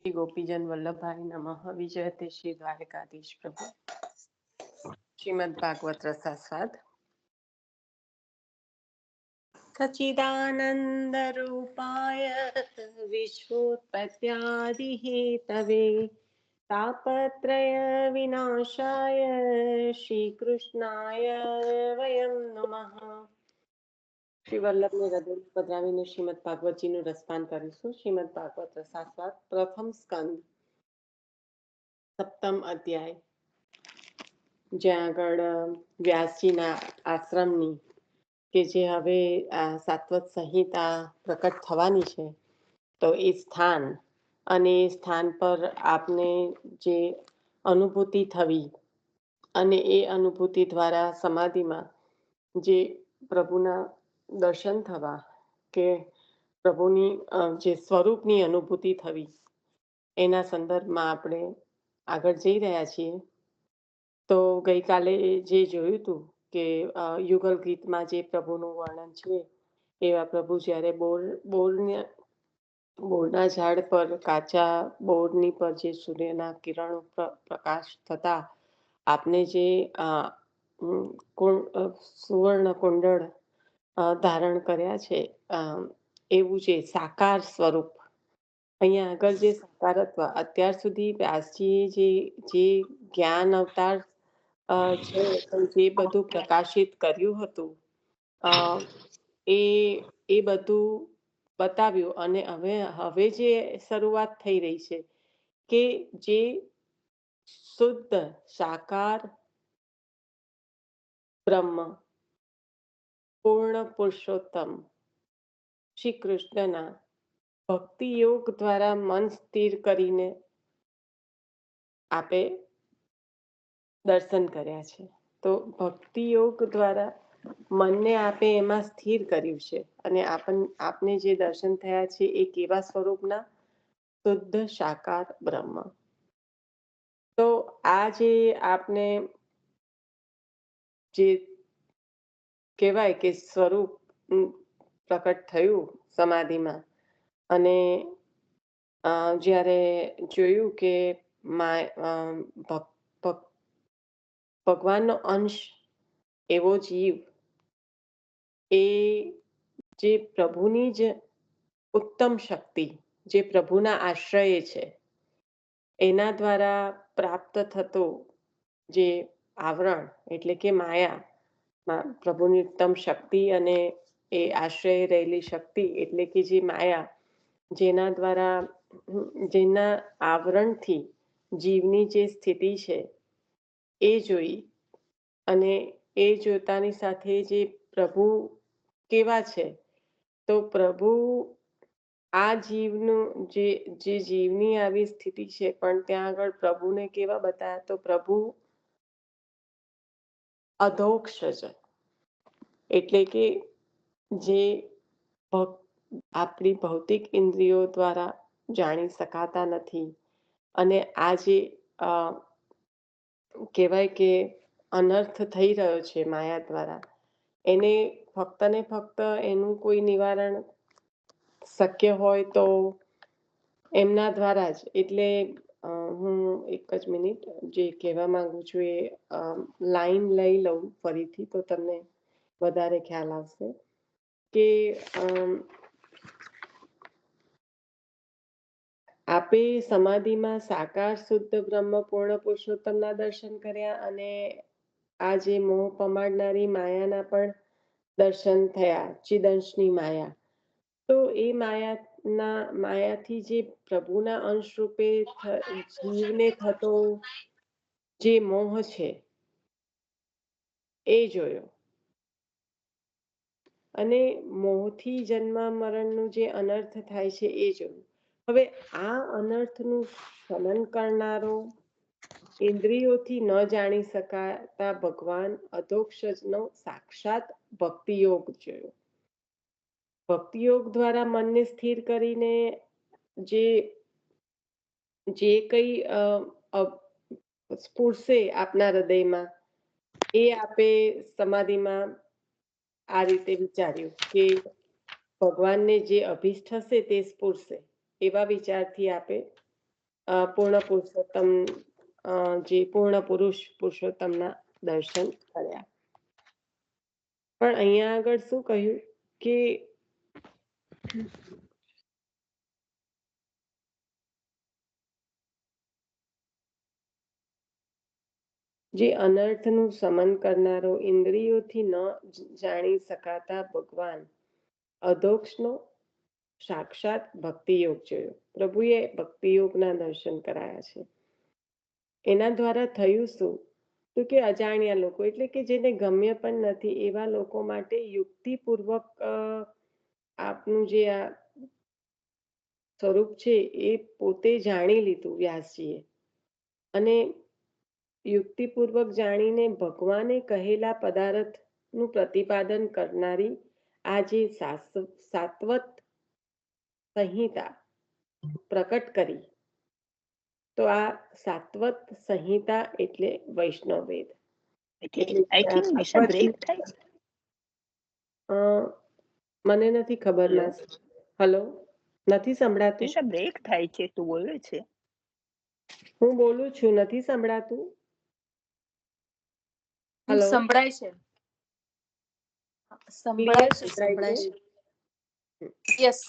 श्री गोपीजन वल्लभाय नमः। विजयते श्री द्वारकाधीश प्रभु। श्रीमद् भागवत रसास्वाद। सच्चिदानंद रूपाय विश्वोत्पत्त्यादिहेतवे तापत्रय विनाशाय श्रीकृष्णाय वयं नमः। શ્રી વલ્લભને હૃદય પધરાવીને શ્રીમદ ભાગવતજીનું રસપાન કરીશું। શ્રીમદ ભાગવત રસાસ્વાદ પ્રથમ સ્કંદ સપ્તમ અધ્યાય, જ્યાં આગળ વ્યાસજીના આશ્રમની કે જે હવે આ સાત્વત સંહિતા પ્રકટ થવાની છે, તો એ સ્થાન અને એ સ્થાન પર આપને જે અનુભૂતિ થવી અને એ અનુભૂતિ દ્વારા સમાધિમાં જે પ્રભુના દર્શન થવા કે પ્રભુની જે સ્વરૂપની અનુભૂતિ થવી, એના સંદર્ભમાં આપણે આગળ જઈ રહ્યા છીએ। તો ગઈકાલે જે જોયું હતું કે યુગલ ગીતમાં જે પ્રભુનું વર્ણન છે, એવા પ્રભુ જ્યારે બોરના ઝાડ પર, કાચા બોરની પર જે સૂર્યના કિરણો પ્રકાશ થતા આપને જે સુવર્ણ કુંડળ ધારણ કર્યા છે, એવું જે સાકાર સ્વરૂપ, અહીંયા આગળ જે સાકારત્વ અત્યાર સુધી વ્યાસજીએ જે જ્ઞાન અવતાર છે, જે બધું પ્રકાશિત કર્યું હતું, એ બધું બતાવ્યું। અને હવે જે શરૂઆત થઈ રહી છે કે જે શુદ્ધ સાકાર બ્રહ્મ પૂર્ણ પુરુષોત્તમ શ્રી કૃષ્ણના ભક્તિ યોગ દ્વારા મન સ્થિર કરીને આપે દર્શન કર્યા છે। તો ભક્તિ યોગ દ્વારા મનને આપે એમાં સ્થિર કર્યું છે, અને આપને જે દર્શન થયા છે એ કેવા સ્વરૂપના? શુદ્ધ સાકાર બ્રહ્મ। તો આ જે આપને જે કહેવાય કે સ્વરૂપ પ્રકટ થયું સમાધિમાં, અને જ્યારે જોયું કે ભગવાનનો અંશ એવો જીવ એ જે પ્રભુની જ ઉત્તમ શક્તિ, જે પ્રભુના આશ્રય છે, એના દ્વારા પ્રાપ્ત થતો જે આવરણ એટલે કે માયા, પ્રભુની ઉત્તમ શક્તિ અને એ આશ્રય રહેલી શક્તિ એટલે કે જે માયા, જેના દ્વારા જેના આવરણથી જીવની જે સ્થિતિ છે એ જોઈ, અને એ જોતાની સાથે જે પ્રભુ કેવા છે, તો પ્રભુ આ જીવનું જે જીવની આવી સ્થિતિ છે, પણ ત્યાં આગળ પ્રભુને કેવા બતાવ્યા? તો પ્રભુ અધોક્ષજ, એટલે કે જે આપણી ભૌતિક ઇન્દ્રિયો દ્વારા જાણી શકાતા નથી, અને આ જે કહેવાય કે અનર્થ થઈ રહ્યો છે માયા દ્વારા, એને ફક્ત ને ફક્ત એનું કોઈ નિવારણ શક્ય હોય તો એમના દ્વારા જ। એટલે હું એક જ મિનિટ જે કહેવા માંગુ છું એ લાઈન લઈ લઉં ફરીથી, તો તમને વધારે ખ્યાલ આવશે કે આપે સમાધિમાં સાકાર શુદ્ધ બ્રહ્મ પૂર્ણ પુરુષોત્તમના દર્શન કર્યા, અને આ જે મોહ પમાડનારી માયાના પણ દર્શન થયા, ચિદંશની માયા। તો એ માયાથી જે પ્રભુના અંશ રૂપે જીવને થતો જે મોહ છે એ જોયો, અને મોહથી જન્મ મરણનું જે અનર્થ થાય છે એ જોયું। હવે આ અનર્થનું શમન કરનારો, ઇન્દ્રિયોથી ન જાણી શકાતા ભગવાન અધોક્ષજનો સાક્ષાત ભક્તિયોગ જોયો। ભક્તિયોગ દ્વારા મનને સ્થિર કરીને જે કંઈ સ્ફુરશે આપના હૃદયમાં, એ આપે સમાધિમાં આ રીતે વિચાર્યું કે ભગવાનને જે અભિષ્ટ હશે તે સ્ફુરશે, એવા વિચારથી આપે પૂર્ણ પુરુષોત્તમ જે પૂર્ણ પુરુષ પુરુષોત્તમના દર્શન કર્યા. પણ અહીંયા આગળ શું કહ્યું કે જે અનર્થનું શમન કરનારો ઇન્દ્રિયોથી ન જાણી શકાતા ભગવાન અધોક્ષનો સાક્ષાત ભક્તિ યોગ જોયો. પ્રભુએ ભક્તિ યોગના દર્શન કરાયા છે. એના દ્વારા થયું શું? તો કે અજાણ્યા લોકો એટલે કે જેને ગમ્ય પણ નથી એવા લોકો માટે યુક્તિપૂર્વક આપનું જે આ સ્વરૂપ છે એ પોતે જાણી લીધું વ્યાસજીએ, અને યુક્તિપૂર્વક જાણીને ભગવાને કહેલા પદાર્થનું પ્રતિપાદન કરનારી આ જે સાત્વત સંહિતા પ્રકટ કરી, તો આ સાત્વત સંહિતા એટલે વૈષ્ણવ વેદ. એટલે આઈ થિંક નિશા બ્રેક થાય છે. મને નથી ખબર. હલો, નથી સંભળાતું? નિશા બ્રેક થાય છે, તું બોલે છે? હું બોલું છું, નથી સંભળાતું? હલો, સંભળાય છે, સંભળાય છે. યસ.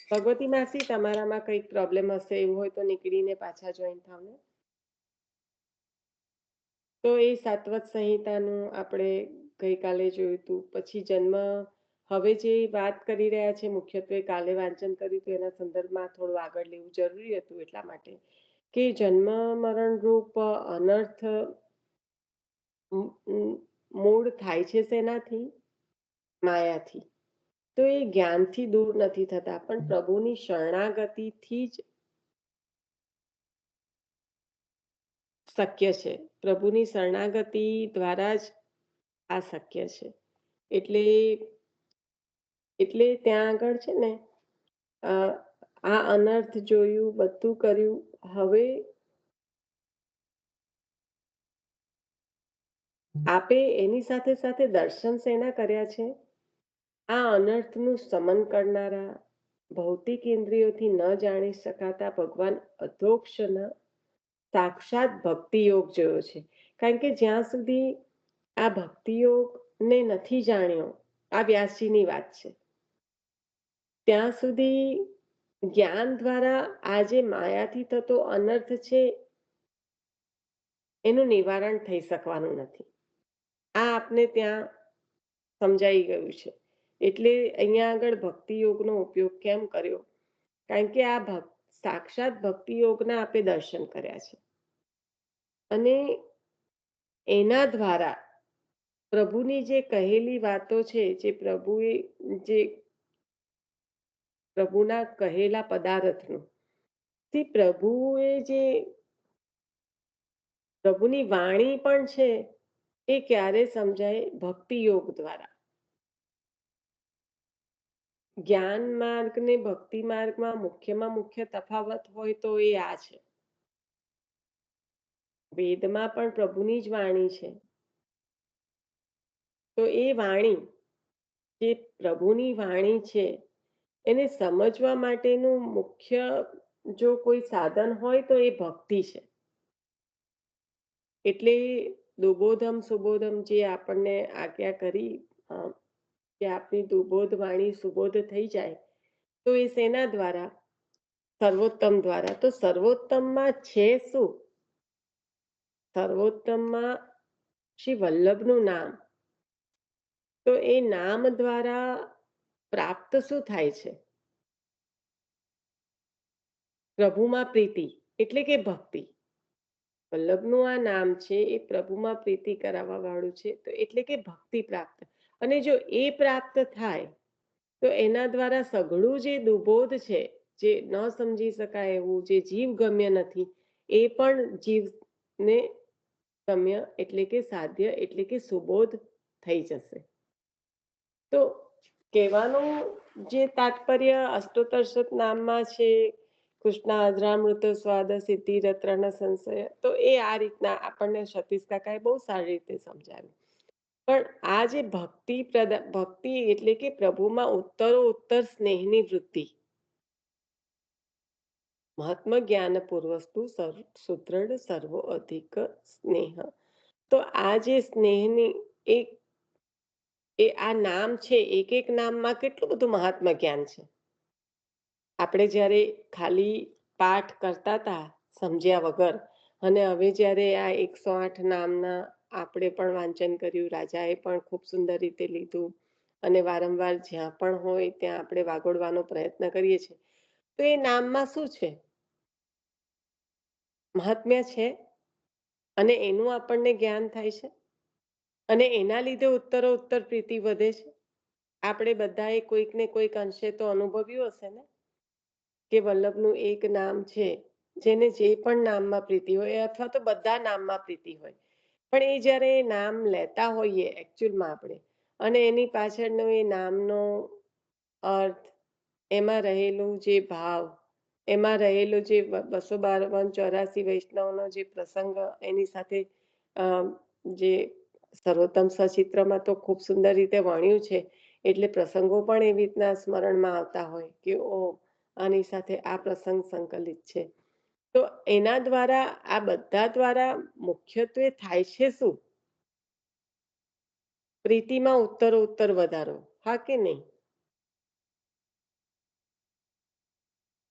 ભગવતી માસી, તમારામાં કંઈક પ્રોબ્લેમ હશે, એવું હોય તો નીકળીને પાછા જોઈન થાવ ને. તો એ સાત્વત સંહિતાનું આપણે ગઈકાલે જોયું હતું. પછી જન્મ, હવે જે વાત કરી રહ્યા છે મુખ્યત્વે કાલે વાંચન કર્યું હતું એના સંદર્ભમાં થોડું આગળ લેવું જરૂરી હતું, એટલા માટે કે જન્મ મરણ રૂપ અનર્થ મૂળ થાય છે શેનાથી? માયાથી. તો એ જ્ઞાનથી દૂર નથી થતા, પણ પ્રભુની શરણાગતિથી જ શક્ય છે. પ્રભુની શરણાગતિ દ્વારા જ આ શક્ય છે. એટલે ત્યાં આગળ છે ને આ અનર્થ જોયું, બધું કર્યું. હવે આપે એની સાથે સાથે દર્શન શેના કર્યા છે? આ અનર્થનું શમન કરનારા ભૌતિક ઇન્દ્રિયોથી ન જાણી શકાતા ભગવાન અધોક્ષના સાક્ષાત ભક્તિ યોગ જોયો છે. કારણ કે જ્યાં સુધી આ ભક્તિ યોગને નથી જાણ્યો, આ વ્યાસજીની વાત છે, ત્યાં સુધી જ્ઞાન દ્વારા આ જે માયાથી થતો અનર્થ છે એનું નિવારણ થઈ શકવાનું નથી. આ આપને ત્યાં સમજાઈ ગયું છે. એટલે અહીંયા આગળ ભક્તિ યોગનો ઉપયોગ કેમ કર્યો? કારણ કે આ સાક્ષાત ભક્તિ યોગના આપે દર્શન કર્યા છે, અને એના દ્વારા પ્રભુની જે કહેલી વાતો છે, જે પ્રભુના કહેલા પદાર્થનું, તે પ્રભુની વાણી પણ છે, એ ક્યારે સમજાય? ભક્તિ યોગ દ્વારા. જ્ઞાન માર્ગ ને ભક્તિ માર્ગમાં મુખ્યમાં મુખ્ય તફાવત હોય તો એ આ છે. વેદમાં પણ પ્રભુની જ વાણી છે, તો એ વાણી, જે પ્રભુની વાણી છે, એને સમજવા માટેનું મુખ્ય જો કોઈ સાધન હોય તો એ ભક્તિ છે. એટલે દુબોધમ સુબોધમ જે આપણને આજ્ઞા કરી કે આપની દુબોધ વાણી સુબોધ થઈ જાય, તો એ શેના દ્વારા? સર્વોત્તમ દ્વારા. તો સર્વોત્તમમાં છે શું? સર્વોત્તમમાં શ્રી વલ્લભનું નામ. તો એ નામ દ્વારા પ્રાપ્ત શું થાય છે? પ્રભુમાં પ્રીતિ, એટલે કે ભક્તિ. વલ્લભનું આ નામ છે, એ પ્રભુમાં પ્રીતિ કરાવવા વાળું છે, તો એટલે કે ભક્તિ પ્રાપ્ત. અને જો એ પ્રાપ્ત થાય તો એના દ્વારા સઘળું જે દુબોધ છે, જે ન સમજી શકાય એવું, જે જીવ ગમ્ય નથી, એ પણ જીવને ગમ્ય એટલે કે સાધ્ય એટલે કે સુબોધ થઈ જશે. તો કહેવાનું જે તાત્પર્ય અષ્ટોત્તર શત નામમાં છે, કૃષ્ણ અજરામૃત સ્વાદ સિદ્ધિ રત્ન સંશય, તો એ આ રીતના આપણને સતીશ કાકાએ બહુ સારી રીતે સમજાવ્યું. પણ આ જે ભક્તિ એટલે કે પ્રભુમાં ઉત્તરો ઉત્તર સ્નેહની વૃત્તિ, મહાત્મ જ્ઞાન પૂર્વસ્તુ સુદૃઢ સર્વો અધિક સ્નેહ. તો આ જે સ્નેહની એક આ નામ છે, એક એક નામમાં કેટલું બધું મહાત્મ જ્ઞાન છે. આપણે જ્યારે ખાલી પાઠ કરતા હતા સમજ્યા વગર, અને હવે જ્યારે આ 108 નામના આપણે પણ વાંચન કર્યું, રાજાએ પણ ખૂબ સુંદર રીતે લીધું, અને વારંવાર જ્યાં પણ હોય ત્યાં આપણે વાગોડવાનો પ્રયત્ન કરીએ છીએ, તો એ નામમાં શું છે? મહાત્મ્ય છે, અને એનું આપણને જ્ઞાન થાય છે, અને એના લીધે ઉત્તરોત્તર પ્રીતિ વધે છે. આપણે બધાએ કોઈક ને કોઈક અંશે તો અનુભવ્યું હશે ને, કે વલ્લભનું એક નામ છે, જેને જે પણ નામમાં પ્રીતિ હોય, અથવા તો બધા નામમાં પ્રીતિ હોય, પણ એ જ્યારે નામ લેતા હોઈએ એકચ્યુઅલમાં આપણે, અને એની પાછળનો એ નામનો અર્થ, એમાં રહેલું જે ભાવ, એમાં રહેલો જે 252 વૈષ્ણવનો જે પ્રસંગ એની સાથે જે સર્વોત્તમ સચિત્રમાં તો ખૂબ સુંદર રીતે વર્ણ્યું છે, એટલે પ્રસંગો પણ એવી રીતના સ્મરણમાં આવતા હોય કે ઓ, આની સાથે આ પ્રસંગ સંકલિત છે. તો એના દ્વારા, આ બધા દ્વારા મુખ્યત્વે થાય છે શું? પ્રીતિમાં ઉત્તરોત્તર વધારો, હા કે નહીં?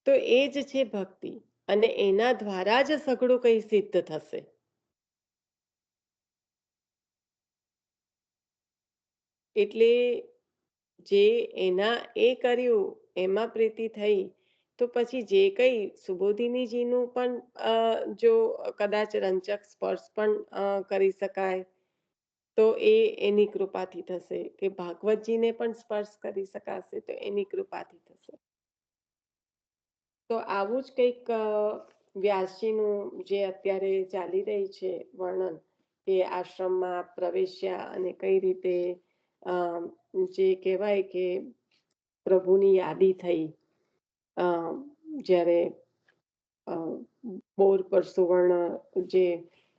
તો એ જ છે ભક્તિ, અને એના દ્વારા જ સઘળું કંઈ સિદ્ધ થશે. એટલે જે એના એ કર્યું એમાં પ્રીતિ થઈ, તો પછી જે કંઈ સુબોધિનીજીનું પણ જો કદાચ રંચક સ્પર્શ પણ કરી શકાય, તો એ એની કૃપાથી થશે, કે ભાગવતજીને પણ સ્પર્શ કરી શકાશે તો એની કૃપાથી થશે. તો આવું જ કંઈક વ્યાસજીનું જે અત્યારે ચાલી રહી છે વર્ણન, કે આશ્રમમાં પ્રવેશ્યા અને કઈ રીતે જે કહેવાય કે પ્રભુની યાદી થઈ, જ્યારે બોર પર સુવર્ણ જે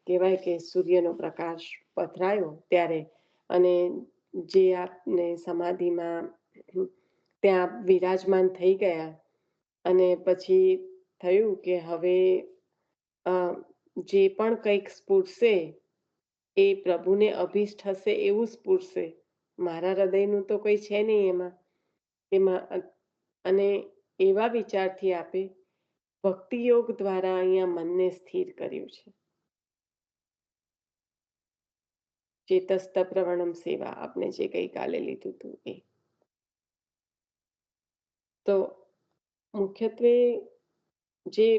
કહેવાય કે સૂર્યનો પ્રકાશ પથરાયો ત્યારે, અને જે આપને સમાધિમાં ત્યાં વિરાજમાન થઈ ગયા, અને પછી થયું કે હવે જે પણ કંઈક સ્ફૂટશે એ પ્રભુને અભિષ્ટ હશે એવું સ્ફૂટશે, મારા હૃદયનું તો કોઈ છે નહીં એમાં. અને એવા વિચારથી આપે ભક્તિ યોગ દ્વારા અહીંયા મનને સ્થિર કર્યું છે. ચેતસ્ત પ્રવણમ સેવા, આપણે જે ગઈકાલે લીધું હતું એ. તો મુખ્યત્વે જે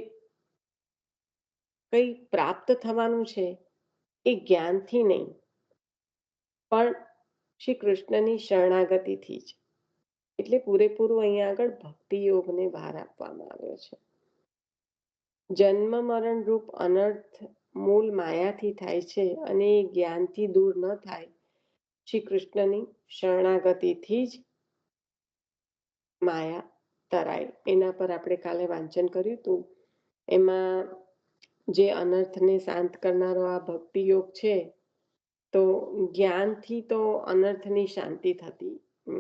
કંઈ પ્રાપ્ત થવાનું છે એ જ્ઞાનથી નહીં, પણ શ્રી કૃષ્ણની શરણાગતિથી જ. એટલે પૂરેપૂરું અહીંયા આગળ ભક્તિ યોગને ભાર આપવામાં આવ્યો છે. જન્મ મરણ રૂપ અનર્થ મૂળ માયાથી થાય છે, અને એ જ્ઞાનથી દૂર ન થાય, શ્રી કૃષ્ણની શરણાગતિથી જ માયા તરાય. એના પર આપણે કાલે વાંચન કર્યું હતું. એમાં જે અનર્થને શાંત કરનારો આ ભક્તિ યોગ છે, તો જ્ઞાનથી તો અનર્થની શાંતિ થતી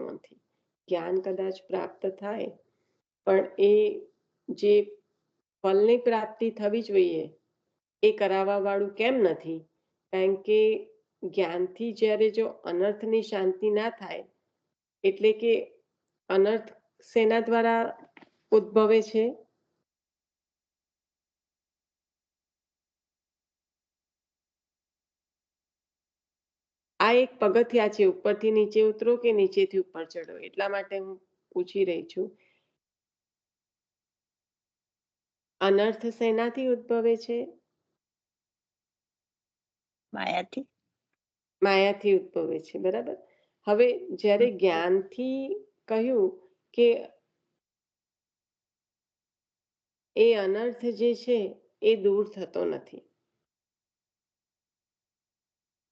નથી. જ્ઞાન કદાચ પ્રાપ્ત થાય, પણ એ જે ફલની પ્રાપ્તિ થવી જોઈએ એ કરાવવા વાળું કેમ નથી? કારણ કે જ્ઞાનથી જ્યારે જો અનર્થની શાંતિ ના થાય, એટલે કે અનર્થ શેના દ્વારા ઉદ્ભવે છે? આ એક પગથિયા છે, ઉપરથી નીચે ઉતરો કે નીચેથી ઉપર ચડો, એટલા માટે હું પૂછી રહી છું. અનર્થ શેનાથી ઉદ્ભવે છે? માયાથી. માયાથી ઉદ્ભવે છે, બરાબર. હવે જ્યારે જ્ઞાનથી કહ્યું કે એ અનર્થ જે છે એ દૂર થતો નથી,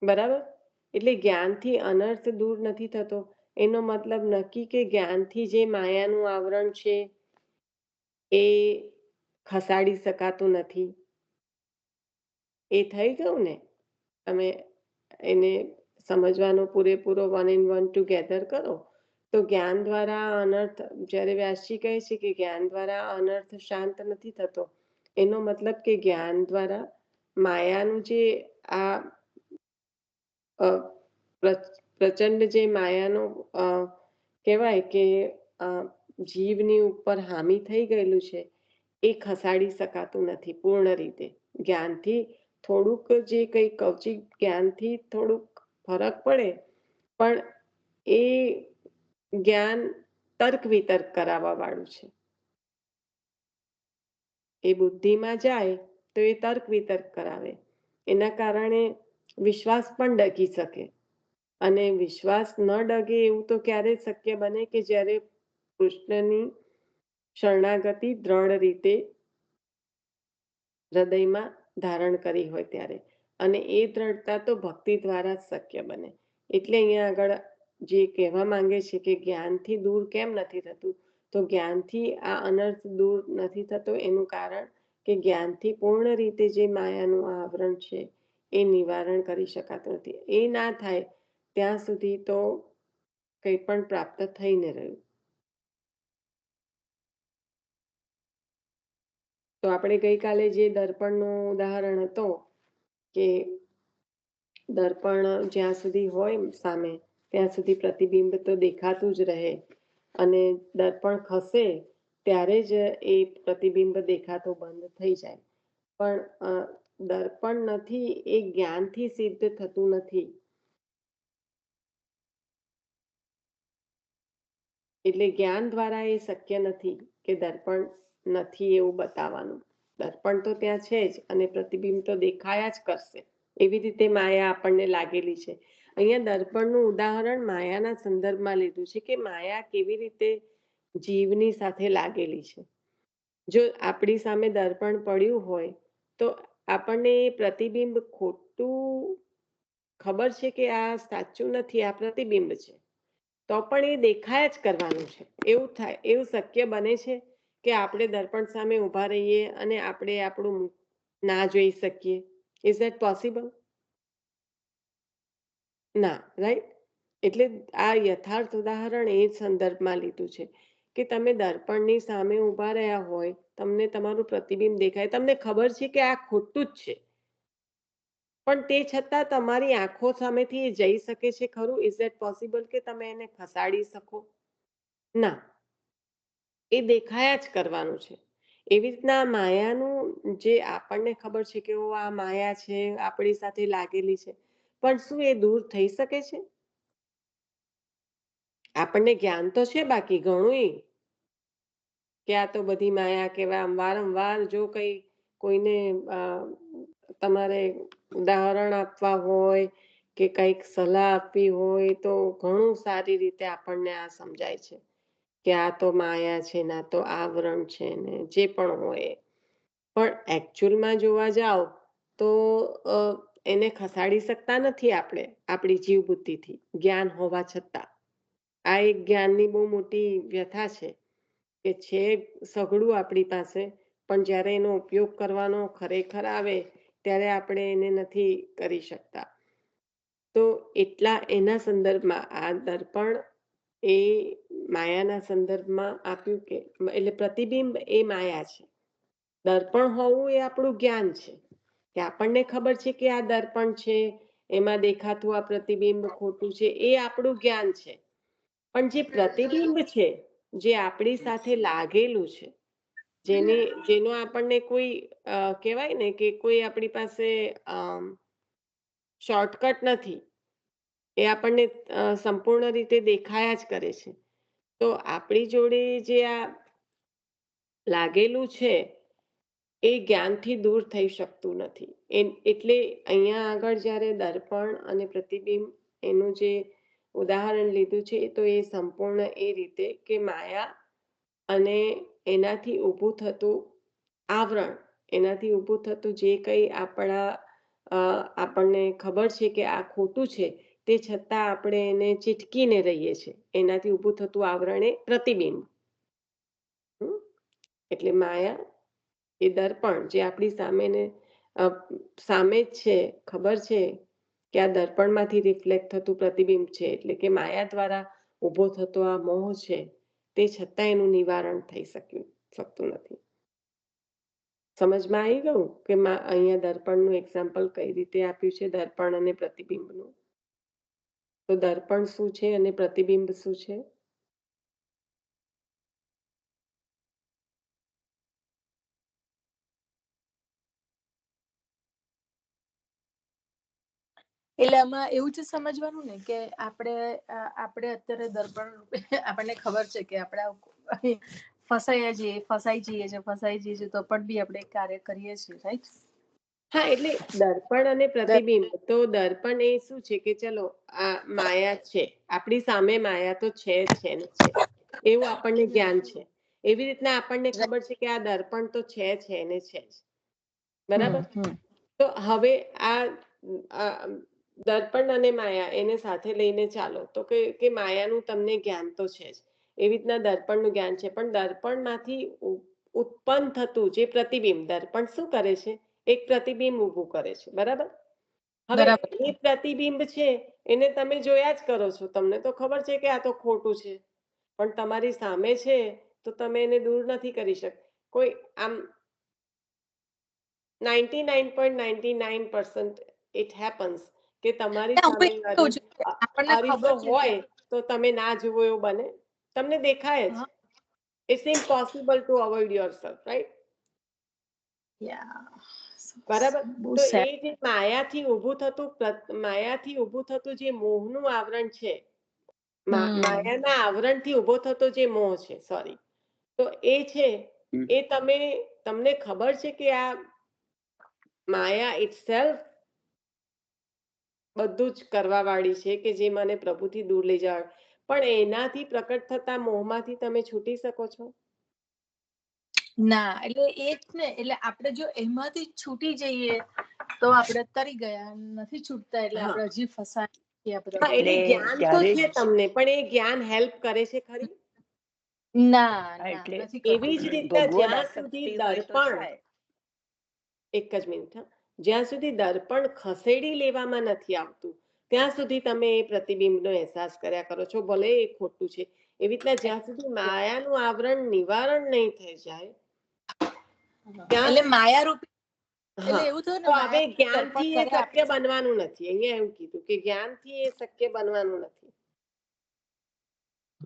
બરાબર. એટલે જ્ઞાનથી અનર્થ દૂર નથી થતો, એનો મતલબ નક્કી કે જ્ઞાનથી જે માયાનું આવરણ છે એ ખસાડી શકાતું નથી. એ થઈ ગયું ને? તમે એને સમજવાનો પૂરેપૂરો 1 and 1 ટુગેધર કરો, તો જ્ઞાન દ્વારા અનર્થ, જ્યારે વ્યાસજી કહે છે કે જ્ઞાન દ્વારા અનર્થ શાંત નથી થતો, એનો મતલબ કે જ્ઞાન દ્વારા માયાનું જે આ પ્રચંડ જે માયાનો કહેવાય કે જીવની ઉપર હામી થઈ ગયેલું છે એ ખસાડી શકાતું નથી પૂર્ણ રીતે. જ્ઞાનથી થોડુંક જે કંઈ કૌચિક જ્ઞાનથી થોડુંક ફરક પડે, પણ એ જ્ઞાન તર્ક વિતર્ક કરાવવા વાળું છે. એ બુદ્ધિમાં જાય તો એ તર્ક વિતર્ક કરાવે, એના કારણે વિશ્વાસ પણ ડગી શકે. અને વિશ્વાસ ન ડગે એવું તો ક્યારે શક્ય બને કે જ્યારે કૃષ્ણની શરણાગતિ દ્રઢ રીતે હૃદયમાં ધારણ કરી હોય ત્યારે. અને એ દ્રઢતા તો ભક્તિ દ્વારા જ શક્ય બને. એટલે અહીંયા આગળ જે કહેવા માંગે છે કે જ્ઞાનથી દૂર કેમ નથી થતું, તો જ્ઞાનથી આ અનર્થ દૂર નથી થતો એનું કારણ કે જ્ઞાનથી પૂર્ણ રીતે જે માયાનું આવરણ છે એ નિવારણ કરી શકાતું નથી. એ ના થાય ત્યાં સુધી તો કંઈ પણ પ્રાપ્ત થઈ ન રહ્યું. તો આપણે ગઈકાલે જે દર્પણનું ઉદાહરણ હતો કે દર્પણ જ્યાં સુધી હોય સામે ત્યાં સુધી પ્રતિબિંબ તો દેખાતું જ રહે, અને દર્પણ ખસે ત્યારે જ એ પ્રતિબિંબ દેખાતો બંધ થઈ જાય. પણ દર્પણ નથી એ જ્ઞાનથી સિદ્ધ થતું નથી. એટલે જ્ઞાન દ્વારા એ શક્ય નથી કે દર્પણ નથી એવું બતાવવાનું. દર્પણ તો ત્યાં છે જ અને પ્રતિબિંબ તો દેખાયા જ કરશે. એવી રીતે માયા આપણને લાગેલી છે. અહીંયા દર્પણનું ઉદાહરણ માયાના સંદર્ભમાં લીધું છે કે માયા કેવી રીતે જીવની સાથે લાગેલી છે. જો આપણી સામે દર્પણ પડ્યું હોય તો આપણને એ પ્રતિબિંબ ખોટું ખબર છે કે આ સાચું નથી, આ પ્રતિબિંબ છે, તો પણ એ દેખાયા જ કરવાનું છે. એવું થાય, એવું શક્ય બને છે કે આપણે દર્પણ સામે ઊભા રહીએ અને આપણે આપણું મુખ ના જોઈ શકીએ? Is that possible? ના, રાઈટ? એટલે આ યથાર્થ ઉદાહરણ એ સંદર્ભમાં લીધું છે કે તમે દર્પણની સામે ઊભા રહ્યા હોય, તમને તમારું પ્રતિબિંબ દેખાય, તમને ખબર છે કે આ ખોટું જ છે, પણ તે છતાં તમારી આંખો સામેથી એ જઈ શકે છે ખરું? ઇઝ ધેટ પોસિબલ કે તમે એને ખસાડી શકો? ના, એ દેખાયા જ કરવાનું છે. એવી રીતના માયાનું જે આપણને ખબર છે કે આ માયા છે, આપણી સાથે લાગેલી છે, પણ શું એ દૂર થઈ શકે છે? આપણને જ્ઞાન તો છે બાકી ઘણું કે આ તો બધી માયા, કેવા વારંવાર જો કોઈને તમારે ઉદાહરણ આપવા હોય કે કંઈક સલાહ આપવી હોય તો ઘણું સારી રીતે આપણને આ સમજાય છે કે આ તો માયા છે, ના તો આવરણ છે, ને જે પણ હોય. પણ એકચ્યુઅલમાં જોવા જાવ તો એને ખસાડી શકતા નથી આપણે આપણી જીવ બુદ્ધિથી, જ્ઞાન હોવા છતાં. આ એક જ્ઞાનની બહુ મોટી વ્યથા છે કે છે સઘળું આપણી પાસે, પણ જ્યારે એનો ઉપયોગ કરવાનો ખરેખર આવે ત્યારે આપણે એને નથી કરી શકતા. તો એટલા એના સંદર્ભમાં આ દર્પણ એ માયાના સંદર્ભમાં આપ્યું કે એટલે પ્રતિબિંબ એ માયા છે. દર્પણ હોવું એ આપણું જ્ઞાન છે કે આપણને ખબર છે કે આ દર્પણ છે, એમાં દેખાતું આ પ્રતિબિંબ ખોટું છે, એ આપણું જ્ઞાન છે. પણ જે પ્રતિબિંબ છે, જે આપણી સાથે લાગેલું છે, જેનો આપણને કોઈ કહેવાય ને કે કોઈ આપણી પાસે શોર્ટકટ નથી, એ આપણને સંપૂર્ણ રીતે દેખાયા જ કરે છે. તો આપણી જોડે જે આ લાગેલું છે એ જ્ઞાનથી દૂર થઈ શકતું નથી. એટલે અહીંયા આગળ જ્યારે દર્પણ અને પ્રતિબિંબ એનું જે ઉદાહરણ લીધું છે તો એ સંપૂર્ણ એ રીતે કે માયા અને એનાથી ઊભું થતું આવરણ, એનાથી ઊભું થતું જે કંઈ આપણને ખબર છે કે આ ખોટું છે, તે છતાં આપણે એને ચીટકીને રહીએ છીએ. એનાથી ઊભું થતું આવરણ એ પ્રતિબિંબ. એટલે માયા એ દર્પણ જે આપણી સામે જ છે, ખબર છે કે આ દર્પણમાંથી રિફ્લેક્ટ થતું પ્રતિબિંબ છે, એટલે કે માયા દ્વારા ઊભો થતો આ મોહ છે તે છતાં એનું નિવારણ થઈ શકતું નથી. સમજમાં આવી ગયું કે અહીંયા દર્પણનું એક્ઝામ્પલ કઈ રીતે આપ્યું છે, દર્પણ અને પ્રતિબિંબનું. તો દર્પણ શું છે અને પ્રતિબિંબ શું છે? એટલે આમાં એવું જ સમજવાનું ને કે આપણે અત્યારે દર્પણ રૂપે આપણને ખબર છે કે આપણે ફસાઈ જઈએ છે તો પણ બી આપણે કાર્ય કરીએ છીએ, રાઈટ? હા, એટલે દર્પણ અને પ્રતિબિંબ. તો દર્પણ એ શું છે કે ચલો આ માયા છે, આપણી સામે માયા તો છે ને છે, એવું આપણને જ્ઞાન છે. એવી રીતના આપણને ખબર છે કે આ દર્પણ તો છે ને છે જ, બરાબર? તો હવે આ દર્પણ અને માયા એને સાથે લઈને ચાલો તો કે માયાનું તમને જ્ઞાન તો છે જ, એવી રીતના દર્પણનું જ્ઞાન છે. પણ દર્પણમાંથી ઉત્પન્ન થતું જે પ્રતિબિંબ, દર્પણ શું કરે છે? એક પ્રતિબિંબ ઊભું કરે છે, બરાબર? હવે એ પ્રતિબિંબ છે એને તમે જોયા જ કરો છો, તમને તો ખબર છે કે આ તો ખોટું છે, પણ તમારી સામે છે તો તમે એને દૂર નથી કરી શકતા. કોઈ આમ 99.99% ઇટ હેપન્સ કે તમારી સામે અરીસો હોય તો તમે ના જુઓ એવું બને, તમને દેખાય જ. It's impossible to avoid yourself, right? બરાબર. તો એ જે માયાથી ઊભું થતું જે મોહનું આવરણ છે, માયાના આવરણથી ઊભો થતો જે મોહ છે, સોરી, તો એ છે એ તમને ખબર છે કે આ માયા ઇટસેલ્ફ બધું જ કરવા વાળી છે કે જે મને પ્રભુથી દૂર લઈ જાય, પણ એનાથી પ્રકટ થતા મોહમાંથી તમે છૂટી શકો છો ના? એટલે એ જ ને, એટલે આપણે જો એમાંથી છૂટી જઈએ તો આપણે તરી ગયા, નથી છૂટતા એટલે આપણે હજી ફસાયા. એટલે જ્ઞાન તો છે તમને, પણ એ જ્ઞાન હેલ્પ કરે છે ખરી? ના, એવી જ રીતના જ્યાં સુધી દર્પણ, એક જ મિનિટ, જ્યાં સુધી દર્પણ ખસેડી લેવામાં નથી આવતું ત્યાં સુધી તમે એ પ્રતિબિંબનો અહેસાસ કર્યા કરો છો, ભલે એ ખોટું છે. એવી રીતના જ્યાં સુધી માયાનું આવરણ નિવારણ નહીં થઈ જાય એટલે માયા રૂપી. હા, તો હવે જ્ઞાનથી એ શક્ય બનવાનું નથી. અહીંયા એવું કીધું કે જ્ઞાનથી એ શક્ય બનવાનું નથી.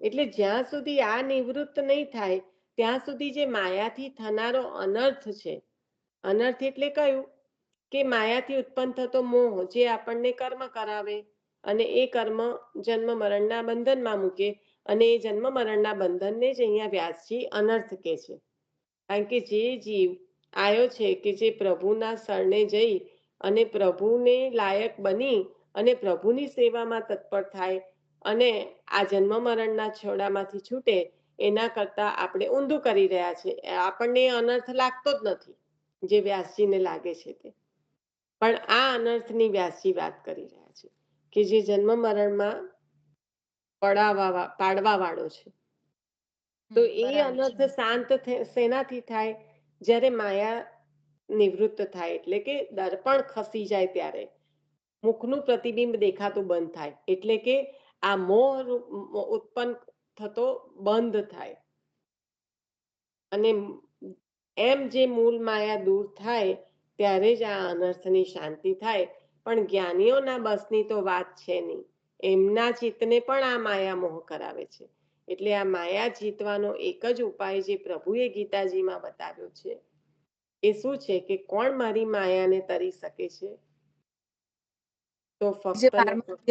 એટલે જ્યાં સુધી આ નિવૃત્ત નહીં થાય ત્યાં સુધી જે માયાથી થનારો અનર્થ છે, અનર્થ એટલે કયું કે માયાથી ઉત્પન્ન થતો મોહ જે આપણને કર્મ કરાવે અને એ કર્મ જન્મ મરણના બંધનમાં મૂકે, અને એ જન્મ મરણના બંધનને જ અહીંયા વ્યાસજી અનર્થ કહે છે. કારણ કે જે જીવ આવ્યો છે કે જે પ્રભુના શરણે જઈ અને પ્રભુને લાયક બની અને પ્રભુની સેવામાં તત્પર થાય અને આ જન્મ મરણના છોડામાંથી છૂટે, એના કરતા આપણે ઊંધું કરી રહ્યા છે. આપણને અનર્થ લાગતો જ નથી જે વ્યાસજીને લાગે છે તે. પણ આ અનર્થની વ્યાસજી વાત કરી રહ્યા છે કે જે જન્મ મરણમાં પાડવા વાળો છે. તો એ અનર્થ શાંત શેનાથી થાય? જ્યારે માયા નિવૃત્ત થાય, એટલે કે દર્પણ ખસી જાય ત્યારે મુખનું પ્રતિબિંબ દેખાતું બંધ થાય, એટલે કે આ મોહ ઉત્પન્ન થતો બંધ થાય, અને એમ જે મૂળ માયા દૂર થાય ત્યારે જ આ અનર્થની શાંતિ થાય. પણ જ્ઞાનીઓના બસની તો વાત છે નહીં, એમના ચિત્તને પણ આ માયા મોહ કરાવે છે. એટલે આ માયા જીતવાનો એક જ ઉપાય જે પ્રભુએ ગીતાજીમાં બતાવ્યો છે એ શું છે કે કોણ મારી માયાને તરી શકે છે? તો ફક્ત ને ફક્ત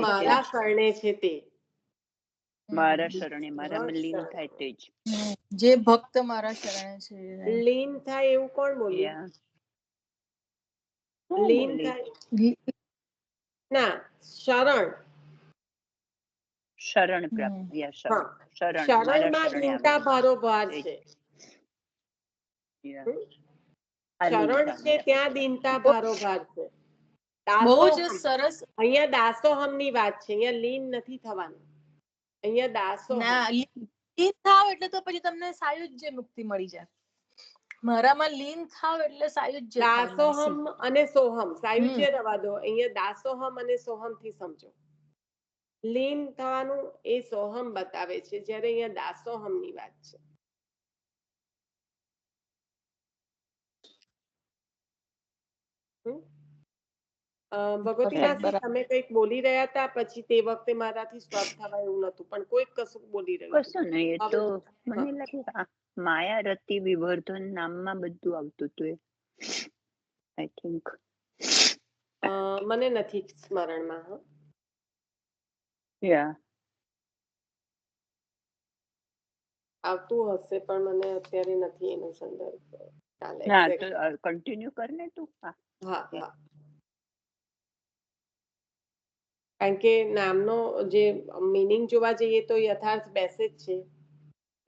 મારા શરણે છે તે. મારા શરણે, મારામાં લીન થાય તે જ. જે ભક્ત મારા શરણે છે. લીન થાય એવું કોણ બોલ્યું? લીન થાય ના, શરણ. શરણ પ્રાપ્ત, શરણમાં દીનતા ભારોભાર છે. શરણ છે ત્યાં દીનતા ભારોભાર છે. બહુ જ સરસ. અહીંયા દાસોહમ ની વાત છે, અહીંયા લીન નથી થવાનું. અહીંયા દાસોહમ. લીન થાવ એટલે તો પછી તમને સાયુજ્ય મુક્તિ મળી જાય. મારામાં લીન થાવ એટલે સાયુજ્ય. દાસોહમ અને સોહમ, સાયુજ્ય રવા દો, અહીંયા દાસોહમ અને સોહમ થી સમજો. લીન થવાનું એ સોહમ બતાવે છે, જ્યારે અહીંયા દાસોહમની વાત છે. હમ? ભગવતી બરાબર, માસી, તમે કંઈક બોલી રહ્યા હતા, પછી તે વખતે મારાથી સ્ટોપ થવા એવું નતું, પણ કોઈક કશું બોલી રહ્યું હતું. કશું નહીં, એ હવે તો હા, મને લાગે માયા રતિ વિવર્ધન નામમાં બધું આવતું હતું એ, આઈ થિંક. મને નથી સ્મરણમાં. હા, યા આવતું હશે, પણ મને અત્યારે નથી એનો સંદર્ભ ખ્યાલ ના તો exact. કન્ટિન્યુ કર ને તું. હા Yeah. હા, કારણ કે નામનો જે મીનિંગ જોવા જઈએ તો યથાર્થ બેસે જ છે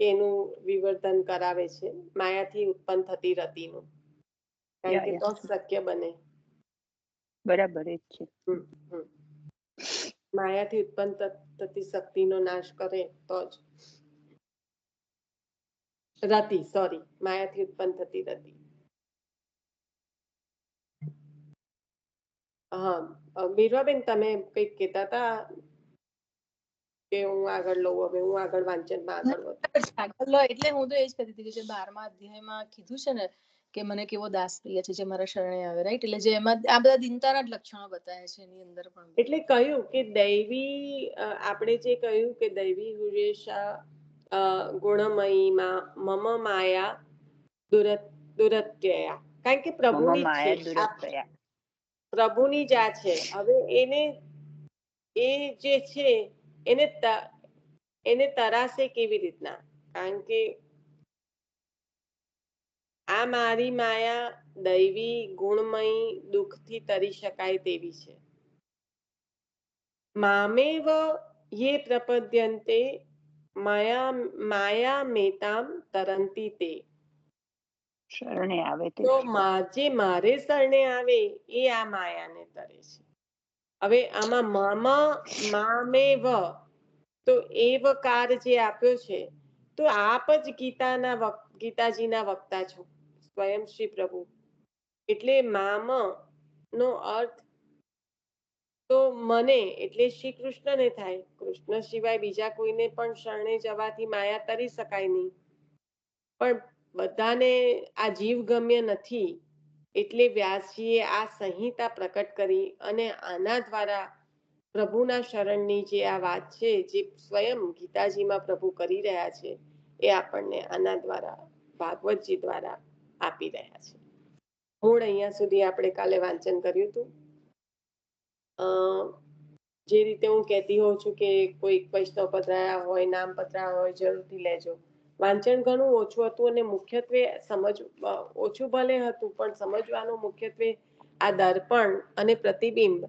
કે એનું વિવર્તન કરાવે છે માયાથી ઉત્પન્ન થતી રતિનું, કારણ યા કે તો યા જ શક્ય બને. બરાબર એ જ છે. હમ, હમ. માયાથી ઉત્પન્ન થતી શક્તિનો નાશ કરે તો જ રતિ, સોરી, માયાથી ઉત્પન્ન થતી રતિ. હા, બીરવાબેન, તમે કંઈક કહેતા હતા કે હું આગળ લઉં, હવે હું આગળ વાંચનમાં આગળ વધું. આગળ લો, એટલે હું તો એ જ કહેતી હતી કે જે 12મા અધ્યાયમાં કીધું છે ને કે મને કેવો દાસ પ્રિય છે જે મારા શરણે આવે, રાઈટ? એટલે જે એમાં આ બધા દિનતાના જ લક્ષણો બતાવ્યા છે એની અંદર પણ. એટલે કહ્યું કે દૈવી, આપણે જે કહ્યું કે દૈવી હુરેશા ગુણમયીમાં મમ માયા દુરત્યયા, કારણ કે મમ પ્રભુની જ છે, માયા આ દુરત્વયા. પ્રભુની જ આ છે. હવે એને, એ જે છે એને એને તરાશે કેવી રીતના? કારણ કે આ મારી માયા દૈવી ગુણમયી દુઃખથી તરી શકાય તેવી છે. મામેવ યે પ્રપદ્યન્તે માયા મેતામ તરંતી તે. શરણે આવે તે. તો જે મારે શરણે આવે એ આ માયાને તરે છે. હવે આમાં મામેવ, તો એ વકાર જે આપ્યો છે, તો આપ જ ગીતાજીના વક્તા છો, સ્વયં શ્રી પ્રભુ. એટલે મામ નો અર્થ તો મને, એટલે શ્રી કૃષ્ણને થાય. કૃષ્ણ સિવાય બીજા કોઈને પણ શરણે જવાથી માયા તરી શકાય નહીં, પણ બધાને આ જીવ ગમ્ય નથી, એટલે વ્યાસજીએ આ સંહિતા પ્રકટ કરી અને આના દ્વારા પ્રભુના શરણની જે આ વાત છે, જે સ્વયં ગીતાજીમાં પ્રભુ કરી રહ્યા છે, એ આપણને આના દ્વારા, ભાગવતજી દ્વારા આપી રહ્યા છે. મૂળ અહીંયા સુધી આપણે કાલે વાંચન કર્યું હતું. જે રીતે હું કહેતી હોઉં છું કે કોઈ વૈષ્ણવ પધરાયા હોય, નામ પધરાયા હોય, જરૂરથી લેજો. વાંચન ઘણું ઓછું હતું અને મુખ્યત્વે ઓછું ભલે હતું, પણ સમજવાનું મુખ્યત્વે આ દર્પણ અને પ્રતિબિંબ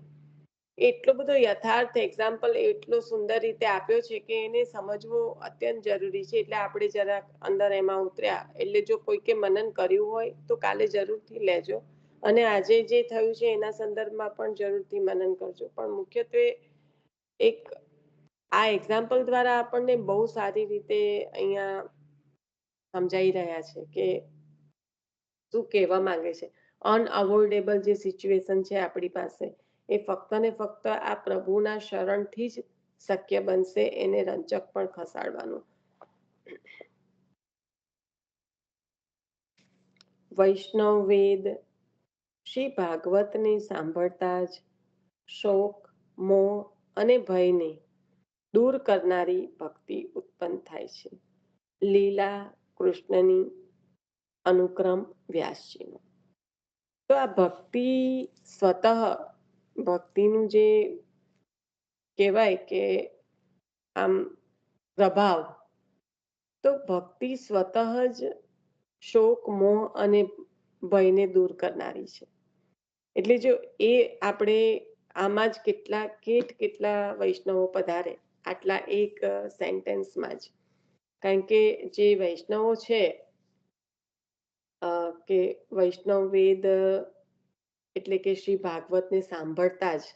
એટલો બધો યથાર્થ એક્ઝામ્પલ એટલો સુંદર રીતે આપ્યો છે કે એને સમજવું અત્યંત જરૂરી છે. એટલે આપણે જરાક અંદર એમાં ઉતર્યા. એટલે જો કોઈકે મનન કર્યું હોય તો કાલે જરૂરથી લેજો, અને આજે જે થયું છે એના સંદર્ભમાં પણ જરૂરથી મનન કરજો. પણ મુખ્યત્વે એક આ એક્ઝામ્પલ દ્વારા આપણને બહુ સારી રીતે અહીંયા સમજાઈ રહ્યા છે કે શું કહેવા માંગે છે. અનઅવોઇડેબલ જે સિચ્યુએશન છે આપણી પાસે, એ ફક્ત ને ફક્ત આ પ્રભુના શરણથી જ શક્ય બનશે, એને રંચક પણ ખસાડવાનું. વૈષ્ણવ વેદ શ્રી ભાગવતને સાંભળતા જ શોક, મોહ અને ભયને દૂર કરનારી ભક્તિ ઉત્પન્ન થાય છે. લીલા કૃષ્ણની, અનુક્રમ વ્યાસજીનો. તો આ ભક્તિ સ્વતઃ, ભક્તિનું જે કહેવાય કે આમ પ્રભાવ, તો ભક્તિ સ્વતઃ જ શોક, મોહ અને ભયને દૂર કરનારી છે. એટલે જો એ આપણે આમાં જ કેટલા વૈષ્ણવો પધારે આટલા એક સેન્ટેન્સમાં જ. કારણ કે જે વૈષ્ણવો છે, કે વૈષ્ણવ વેદ એટલે કે શ્રી ભાગવતને સાંભળતા જ,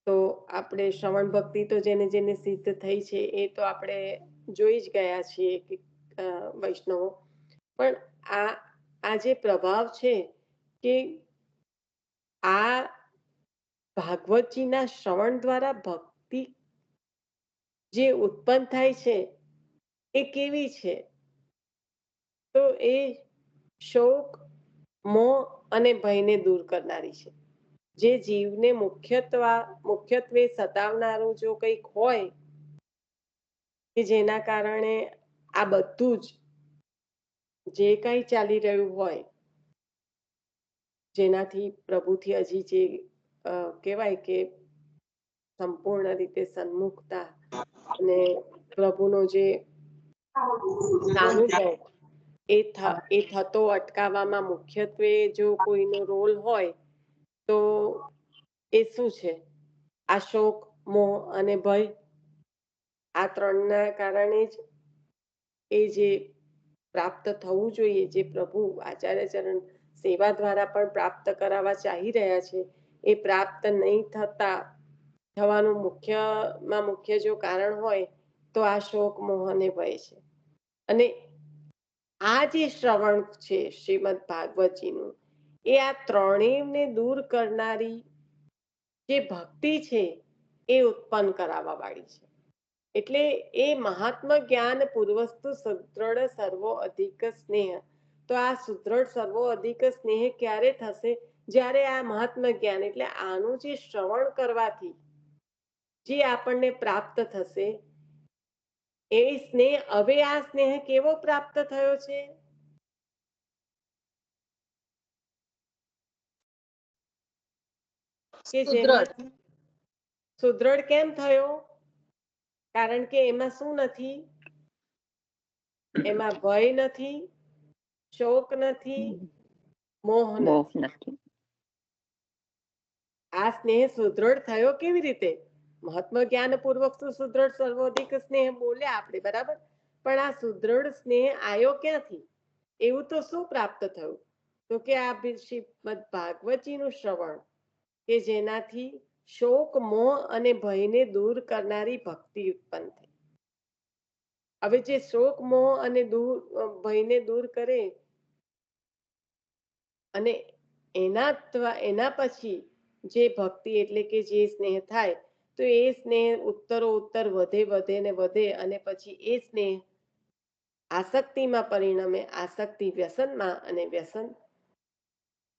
તો આપણે શ્રવણ ભક્તિ તો જેને જેને સિદ્ધ થઈ છે એ તો આપણે જોઈ જ ગયા છીએ કે વૈષ્ણવો. પણ આ જે પ્રભાવ છે કે આ ભાગવતજીના શ્રવણ દ્વારા ભક્તિ જે ઉત્પન્ન થાય છે એ કેવી છે? તો એ શોક, મોહ અને ભયને દૂર કરનારી છે. જે જીવને મુખ્યત્વે સતાવનારું જો કંઈક હોય કે જેના કારણે આ બધું જ જે કંઈ ચાલી રહ્યું હોય, જેનાથી પ્રભુથી હજી જે કહેવાય કે સંપૂર્ણ રીતે સન્મુખતા અને પ્રભુનો જે સાનુભવ એ થતો અટકાવવામાં મુખ્યત્વે જો કોઈનો રોલ હોય તો એ શું છે? આ શોક, મોહ અને ભય, આ ત્રણના કારણે જ એ જે પ્રાપ્ત થવું જોઈએ, જે પ્રભુ આચાર્ય ચરણ સેવા દ્વારા પણ પ્રાપ્ત કરાવવા ચાહી રહ્યા છે, એ પ્રાપ્ત નહીં થવાનું મુખ્ય જો કારણ હોય તો આ શોક, મોહ અને ભય છે. અને આ જે શ્રવણ છે શ્રીમદ ભાગવતજીનું, એ આ ત્રણેયને દૂર કરનારી જે ભક્તિ છે એ ઉત્પન્ન કરાવવા વાળી છે. એટલે એ મહાત્મા જ્ઞાન પૂર્વસ્તુ સુદ્રઢ સર્વો અધિક સ્નેહ. તો આ સુદ્રઢ સર્વો અધિક સ્નેહ ક્યારે થશે? જ્યારે આ મહાત્મા જ્ઞાન એટલે આનું જે શ્રવણ કરવાથી જે આપણને પ્રાપ્ત થશે એ સ્નેહ. હવે આ સ્નેહ કેવો પ્રાપ્ત થયો છે? કે જેમાંથી સુદ્રઢ કેમ થયો? કારણ કે એમાં શું નથી? એમાં ભય નથી, શોક નથી, મોહ નથી. આ સ્નેહ સુદ્રઢ થયો કેવી રીતે? મહાત્મા જ્ઞાન પૂર્વક સુદ્રઢ સર્વોધિક સ્નેહ બોલ્યા આપણે, બરાબર, પણ આ સુદ્રઢ સ્નેહ આવ્યો ક્યાંથી? એવું તો શું પ્રાપ્ત થયું? તો કે આ શ્રીમદ ભાગવતજીનું શ્રવણ, કે જેનાથી શોક, મોહ અને ભયને દૂર કરનારી ભક્તિ ઉત્પન્ન થઈ. હવે જે શોક, મોહ અને ભયને દૂર કરે અને એના પછી જે ભક્તિ એટલે કે જે સ્નેહ થાય, તો એ સ્નેહ ઉત્તરોત્તર વધે ને વધે અને પછી એ સ્નેહ આસક્તિમાં પરિણમે, આસક્તિ વ્યસનમાં અને વ્યસન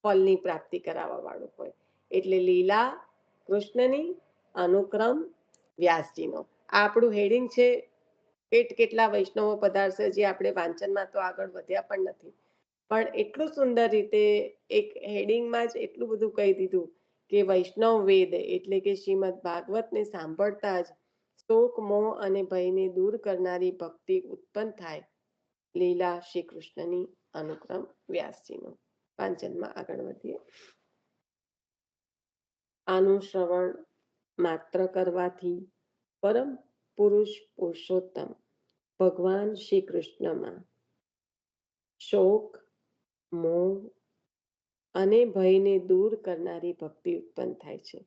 ફલની પ્રાપ્તિ કરાવવા વાળું હોય. એટલે લીલા કૃષ્ણની, અનુક્રમ વ્યાસજીનો. આ આપણું હેડિંગ છે. કેટલા વૈષ્ણવો પધારશે, જે આપણે વાંચનમાં તો આગળ વધ્યા પણ નથી, પણ એટલું સુંદર રીતે એક હેડિંગમાં જ એટલું બધું કહી દીધું કે વૈષ્ણવ વેદ એટલે કે શ્રીમદ ભાગવતને સાંભળતા જ શોક, મોહ અને ભયને દૂર કરનારી ભક્તિ ઉત્પન્ન થાય. લીલા શ્રી કૃષ્ણની, અનુક્રમ વ્યાસજીનો. વાંચનમાં આગળ વધીએ. આનું શ્રવણ માત્ર કરવાથી પરમ પુરુષ પુરુષોત્તમ ભગવાન શ્રી કૃષ્ણમાં શોક, મોહ અને ભયને દૂર કરનારી ભક્તિ ઉત્પન્ન થાય છે.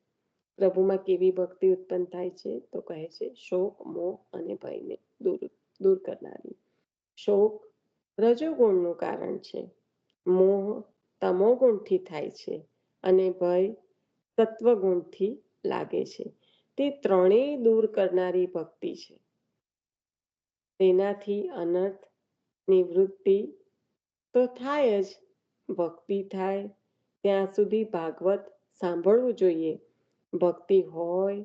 પ્રભુમાં કેવી ભક્તિ ઉત્પન્ન થાય છે? તો કહે છે શોક, મોહ અને ભયને દૂર કરનારી. શોક રજોગુણનું કારણ છે, મોહ તમોગુણથી થાય છે અને ભય સત્વગુણથી લાગે છે. તે ત્રણેય દૂર કરનારી ભક્તિ છે. તેનાથી અનર્થ નિવૃત્તિ તો થાય જ. ભક્તિ થાય ત્યાં સુધી ભાગવત સાંભળવું જોઈએ. ભક્તિ હોય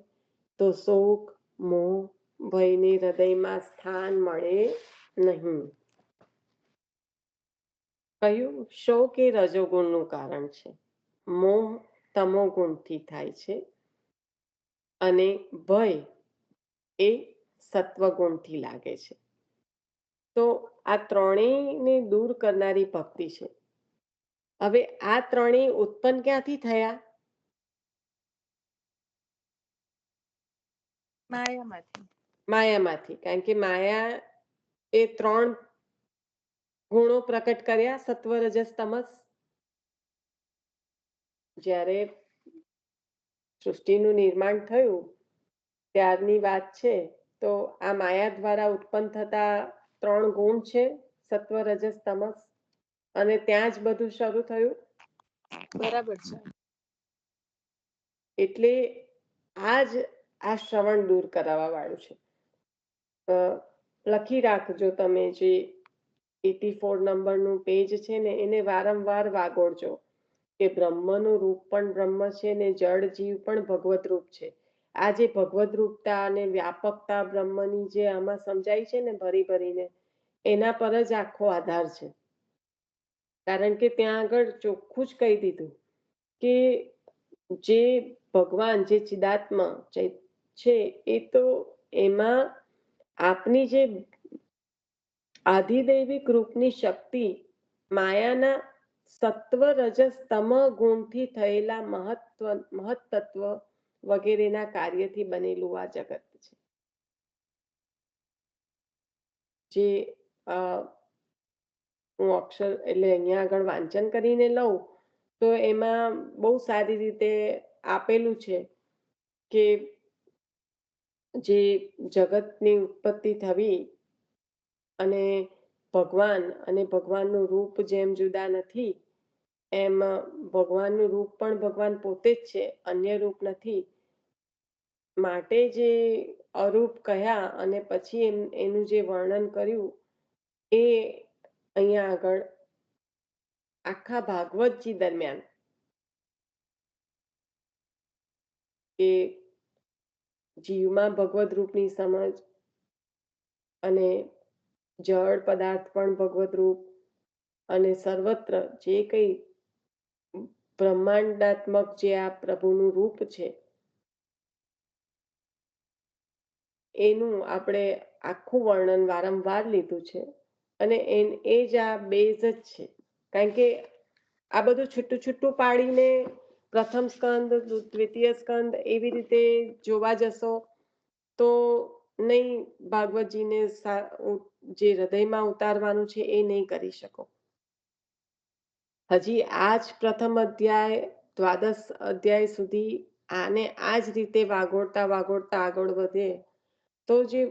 તો શોક, મોહ, ભયને હૃદયમાં સ્થાન મળે નહીં. કહ્યું શોક એ રજોગુણનું કારણ છે, મોહ તમોગુણથી થાય છે અને ભય એ સત્વગુણથી લાગે છે. તો આ ત્રણેયને દૂર કરનારી ભક્તિ છે. હવે આ ત્રણેય ઉત્પન્ન ક્યાંથી થયા? માયામાંથી. કારણ કે માયા એ ત્રણ ગુણો પ્રકટ કર્યા, સત્વ, રજસ, તમસ. જ્યારે સૃષ્ટિનું નિર્માણ થયું ત્યારની વાત છે, તો આ માયા દ્વારા ઉત્પન્ન થતા ત્રણ ગુણ છે, સત્વ, રજસ, તમસ, અને ત્યાં જ બધું શરૂ થયું. બરાબર છે. એટલે આ જ આ શ્રવણ દૂર કરાવવા વાળું છે. અ, લખી રાખજો તમે જે 84 નંબરનું પેજ છે ને એને વારંવાર વાગોળજો કે બ્રહ્મનું રૂપ પણ બ્રહ્મ છે ને જળ જીવ પણ ભગવત રૂપ છે. આ જે ભગવત રૂપતા અને વ્યાપકતા બ્રહ્મની જે આમાં સમજાય છે ને ભરી ભરીને, એના પર જ આખો આધાર છે. કારણ કે ત્યાં આગળ ચોખ્ખું જ કહી દીધું કે જે ભગવાન જે ચિદાત્મા છે એ તો એમાં આપની જે આધિદૈવિક રૂપની શક્તિ માયાના સત્વ રજસ તમ ગુણથી થયેલા મહત્તત્વ વગેરેના કાર્યથી બનેલું આ જગત છે. જે હું અક્ષર એટલે અહીંયા આગળ વાંચન કરીને લઉં તો એમાં બહુ સારી રીતે આપેલું છે કે જે જગતની ઉત્પત્તિ થવી અને ભગવાનનું રૂપ જેમ જુદા નથી એમ ભગવાનનું રૂપ પણ ભગવાન પોતે જ છે, અન્ય રૂપ નથી. માટે જે અરૂપ કહ્યા અને પછી એનું જે વર્ણન કર્યું એ અહીંયા આગળ આખા ભાગવતજી દરમિયાન કે જીવમાં ભગવત રૂપની સમજ અને જળ પદાર્થ પણ ભગવત રૂપ અને સર્વત્ર જે કંઈ બ્રહ્માંડાત્મક જે આ પ્રભુનું રૂપ છે એનું આપણે આખું વર્ણન વારંવાર લીધું છે અને એ જ આ બેઝ જ છે. કારણ કે આ બધું છૂટું છૂટું પાડીને પ્રથમ સ્કંદ દ્વિતીય સ્કંદ એવી રીતે જોવા જશો તો નહીં ભાગવતજીને જે હૃદયમાં ઉતારવાનું છે એ નહીં કરી શકો. હજી આ જ પ્રથમ અધ્યાય દ્વાદશ અધ્યાય સુધી આને આ જ રીતે વાગોળતા વાગોળતા આગળ વધે તો જે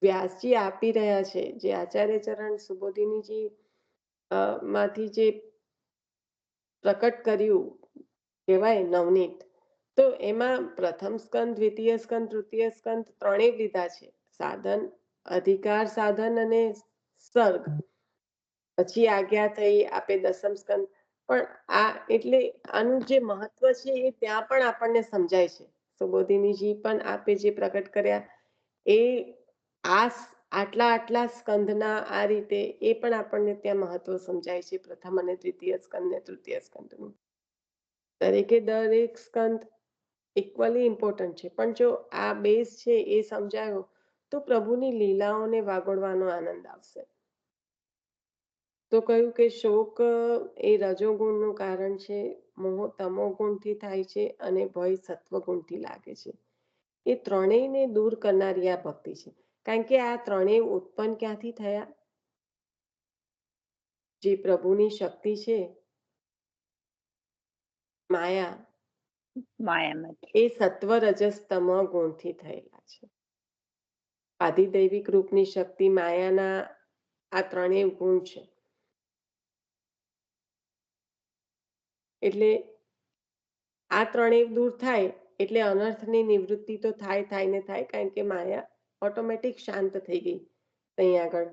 વ્યાસજી આપી રહ્યા છે, જે આચાર્ય ચરણ સુબોધિનીજી માંથી જે પ્રકટ કર્યું કહેવાય નવનીત, તો એમાં પ્રથમ સ્કંદ દ્વિતીય સ્કંદ તૃતીય સ્કંદ ત્રણેય લીધા છે. સાધન, અધિકાર સાધન અને સર્ગ. પછી આજ્ઞા થઈ આપે દસમ સ્કંદ. પણ આ એટલે આનું જે મહત્વ છે એ ત્યાં પણ આપણને સમજાય છે. સુબોધિનીજી પણ આપે જે પ્રકટ કર્યા એ આટલા આટલા સ્કંદના આ રીતે એ પણ આપણને ત્યાં મહત્વ સમજાય છે. પ્રથમ અને દ્વિતીય સ્કંદ ને તૃતીય સ્કંદનું દરેક સ્કંદ ઇક્વલી ઇમ્પોર્ટન્ટ છે. પણ જો આ બેઝ છે એ સમજાયો તો પ્રભુની લીલાઓને વાગોળવાનો આનંદ આવશે. તો કહ્યું કે શોક એ રજોગુણનું કારણ છે, મોહ તમો ગુણથી થાય છે અને ભય સત્વગુણથી લાગે છે. એ ત્રણેયને દૂર કરનારી આ ભક્તિ છે. કારણ કે આ ત્રણેય ઉત્પન્ન ક્યાંથી થયા? જે પ્રભુની શક્તિ છે માયા, એ સત્વ રજસ તમ ગુણથી થયેલા છે. આધિદૈવિક રૂપની શક્તિ માયાના આ ત્રણેય ગુણ છે. એટલે આ ત્રણેય દૂર થાય એટલે અનર્થની નિવૃત્તિ તો થાય ને થાય. કારણ કે માયા ઓટોમેટિક શાંત થઈ ગઈ. ત્યાં આગળ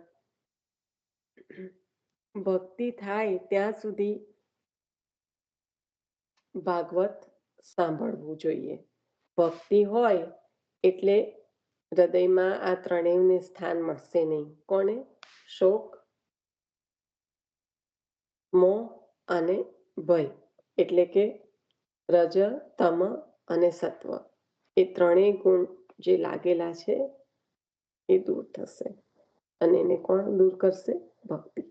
ભક્તિ થાય ત્યાં સુધી ભાગવત સાંભળવું જોઈએ. ભક્તિ હોય એટલે હૃદયમાં આ ત્રણેયને સ્થાન મળશે નહીં. કોને? શોક, મોહ અને ભય. એટલે કે રજ, તમ અને સત્વ. એ ત્રણેય ગુણ જે લાગેલા છે એ દૂર થશે. અને એને કોણ દૂર કરશે? ભક્તિ.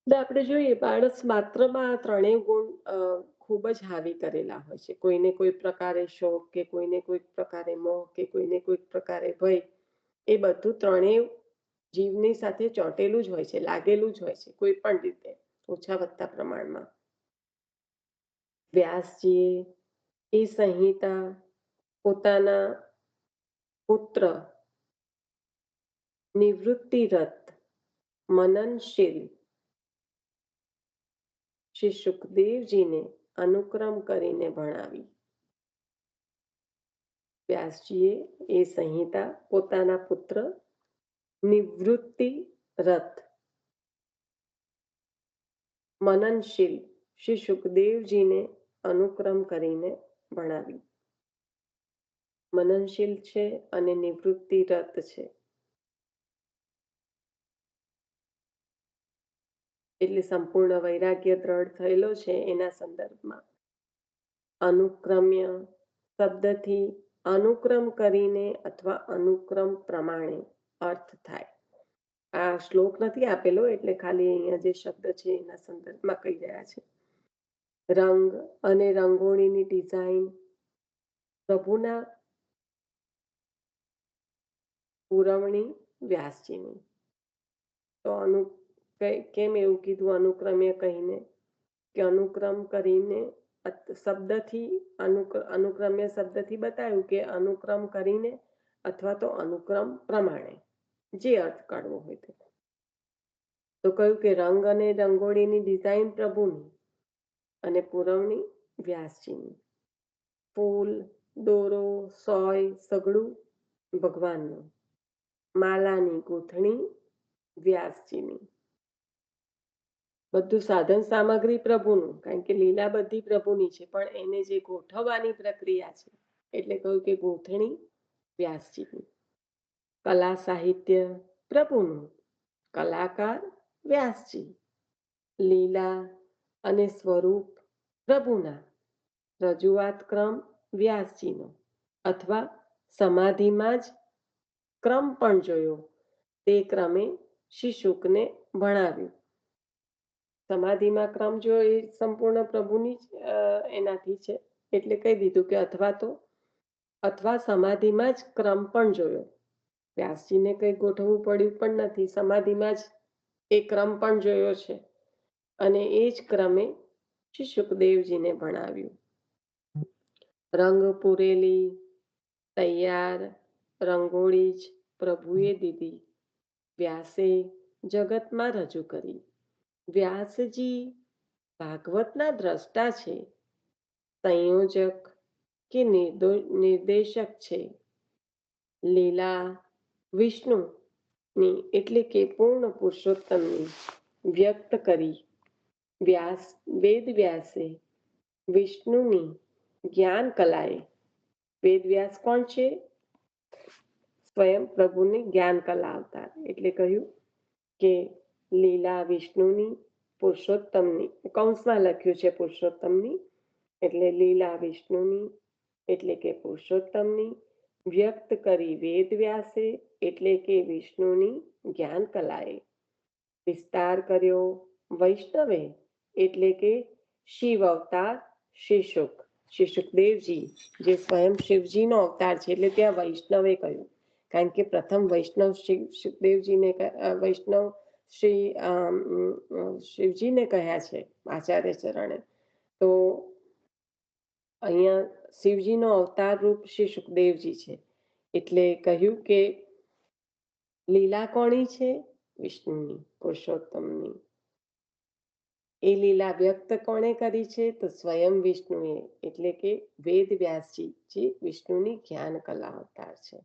આપણે જોઈએ માણસ માત્રમાં આ ત્રણેય ગુણ ખૂબ જ હાવી કરેલા હોય છે. કોઈને કોઈ પ્રકારે શોક કે કોઈને કોઈ પ્રકારે મોહ કે કોઈને કોઈ પ્રકારે ભય, એ બધું ત્રણેય જીવની સાથે ચોંટેલું જ હોય છે, લાગેલું જ હોય છે કોઈ પણ રીતે ઓછા વધતા પ્રમાણમાં. વ્યાસજીએ એ સંહિતા પોતાના પુત્ર નિવૃત્તિરત મનનશીલ શ્રી સુખદેવજીને અનુક્રમ કરીને ભણાવી. વ્યાસજીએ એ સંહિતા પોતાના પુત્ર નિવૃત્તિ રથ મનનશીલ શ્રી સુખદેવજીને અનુક્રમ કરીને ભણાવી. મનનશીલ છે અને નિવૃત્તિ રથ છે, એટલે સંપૂર્ણ વૈરાગ્ય દ્રઢ થયેલો છે. એના સંદર્ભમાં અનુક્રમ્ય શબ્દથી અનુક્રમ કરીને અથવા અનુક્રમ પ્રમાણે અર્થ થાય. આ શ્લોક નથી આપેલો, એટલે ખાલી અહીંયા જે શબ્દ છે એના સંદર્ભમાં કહી રહ્યા છે. રંગ અને રંગોળીની ડિઝાઇન પ્રભુના પુરવણી વ્યાસજીની. તો કેમ એવું કીધું અનુક્રમ્ય કહીને? કે અનુક્રમ કરીને શબ્દથી અનુક્રમ્ય શબ્દથી બતાવ્યું કે અનુક્રમ કરીને અથવા તો અનુક્રમ પ્રમાણે, જે અર્થ કાઢવો હોય તે. તો કહ્યું કે રંગ અને રંગોળીની ડિઝાઇન પ્રભુની અને પુરવણી વ્યાસજીની. ફૂલ, દોરો, સોય સગડું ભગવાનનું. માલાની ગૂંથણી વ્યાસજીની. બધું સાધન સામગ્રી પ્રભુનું, કારણ કે લીલા બધી પ્રભુની છે, પણ એને જે ગોઠવવાની પ્રક્રિયા છે એટલે કહ્યું કે ગૂંથણી વ્યાસજીની. કલા સાહિત્ય પ્રભુનું, કલાકાર વ્યાસજી. લીલા અને સ્વરૂપ પ્રભુના, રજૂઆત ક્રમ વ્યાસજીનો. અથવા સમાધિમાં જ ક્રમ પણ જોયો, તે ક્રમે શ્રી શુકને ભણાવ્યું. સમાધિમાં ક્રમ જો એ સંપૂર્ણ પ્રભુની જ એનાથી છે, એટલે કહી દીધું કે અથવા સમાધિમાં જ ક્રમ પણ જોયો. વ્યાસજીને કંઈ ગોઠવવું પડ્યું પણ નથી, સમાધિમાં જ એ ક્રમ પણ જોયો છે અને એ જ ક્રમે શ્રી સુખદેવજીને ભણાવ્યું. રંગ પૂરેલી તૈયાર રંગોળી જ પ્રભુએ દીધી, વ્યાસે જગતમાં રજૂ કરી. વ્યાસજી ભાગવતના દ્રષ્ટા છે, સંયોજક કે નિર્દેશક છે. લીલા વિષ્ણુની એટલે કે પૂર્ણ પુરુષોત્તમની વ્યક્ત કરી. વેદ વ્યાસે વિષ્ણુની જ્ઞાન કલાએ. વેદ વ્યાસ કોણ છે? સ્વયં પ્રભુની જ્ઞાન કલા અવતાર. એટલે કહ્યું કે લીલા વિષ્ણુની પુરુષોત્તમની, કૌંસમાં લખ્યું છે પુરુષોત્તમની, એટલે લીલા વિષ્ણુની એટલે કે પુરુષોત્તમની વ્યક્ત કરી વેદ વ્યાસે એટલે કે વિષ્ણુની જ્ઞાન કલાએ. વિસ્તાર કર્યો વૈષ્ણવે એટલે કે શિવ અવતાર શ્રી શુક. શ્રી સુખદેવજી જે સ્વયં શિવજીનો અવતાર છે, એટલે ત્યાં વૈષ્ણવે કહ્યું, કારણ કે પ્રથમ વૈષ્ણવ સુખદેવજીને વૈષ્ણવ શ્રી શિવજીને કહ્યા છે આચાર્ય ચરણે. તો અહીંયા શિવજીનો અવતાર રૂપ શ્રી સુખદેવજી છે, એટલે કહ્યું કે લીલા કોની છે? વિષ્ણુની, પુરુષોત્તમની. એ લીલા વ્યક્ત કોણે કરી છે? તો સ્વયં વિષ્ણુએ, એટલે કે વેદ વ્યાસજી જે વિષ્ણુની જ્ઞાન કલા અવતાર છે.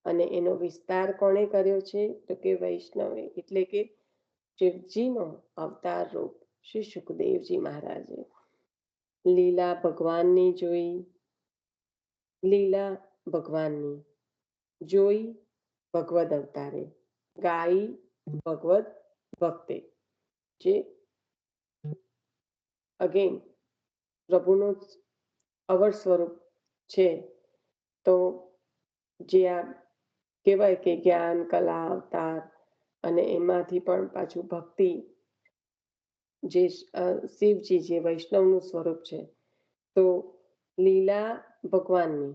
અને એનો વિસ્તાર કોણે કર્યો છે? તો કે વૈષ્ણવે, એટલે કે શિવજીનો અવતાર રૂપ શ્રી સુખદેવજી મહારાજે. લીલા ભગવાનની જોઈ, લીલા ભગવાનની જોઈ ભગવદ અવતારે, ગાઈ ભગવદ ભક્તે. જે અગેન પ્રભુનું અવર સ્વરૂપ છે. તો જે આ કહેવાય કે જ્ઞાન કલા અવતાર, અને એમાંથી પણ પાછું ભક્તિ, જે શિવજી જે વૈષ્ણવનું સ્વરૂપ છે. તો લીલા ભગવાનની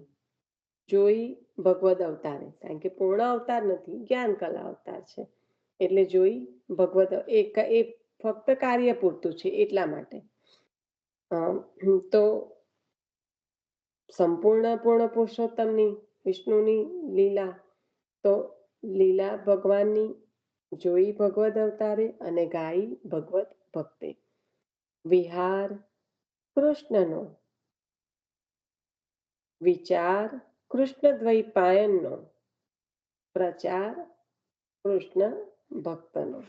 જોઈ ભગવદ અવતારે, કારણ કે પૂર્ણ અવતાર નથી, જ્ઞાન કલા અવતાર છે, એટલે જોઈ ભગવદ એ ફક્ત કાર્ય પૂરતું છે એટલા માટે. તો સંપૂર્ણ પૂર્ણ પુરુષોત્તમની વિષ્ણુની લીલા, તો લીલા ભગવાનની જોઈ ભગવદ અવતારે અને ગાઈ ભગવદ ભક્તે. વિહાર કૃષ્ણનો, વિચાર કૃષ્ણ દ્વૈપાયનનો પ્રચાર કૃષ્ણ ભક્તનો.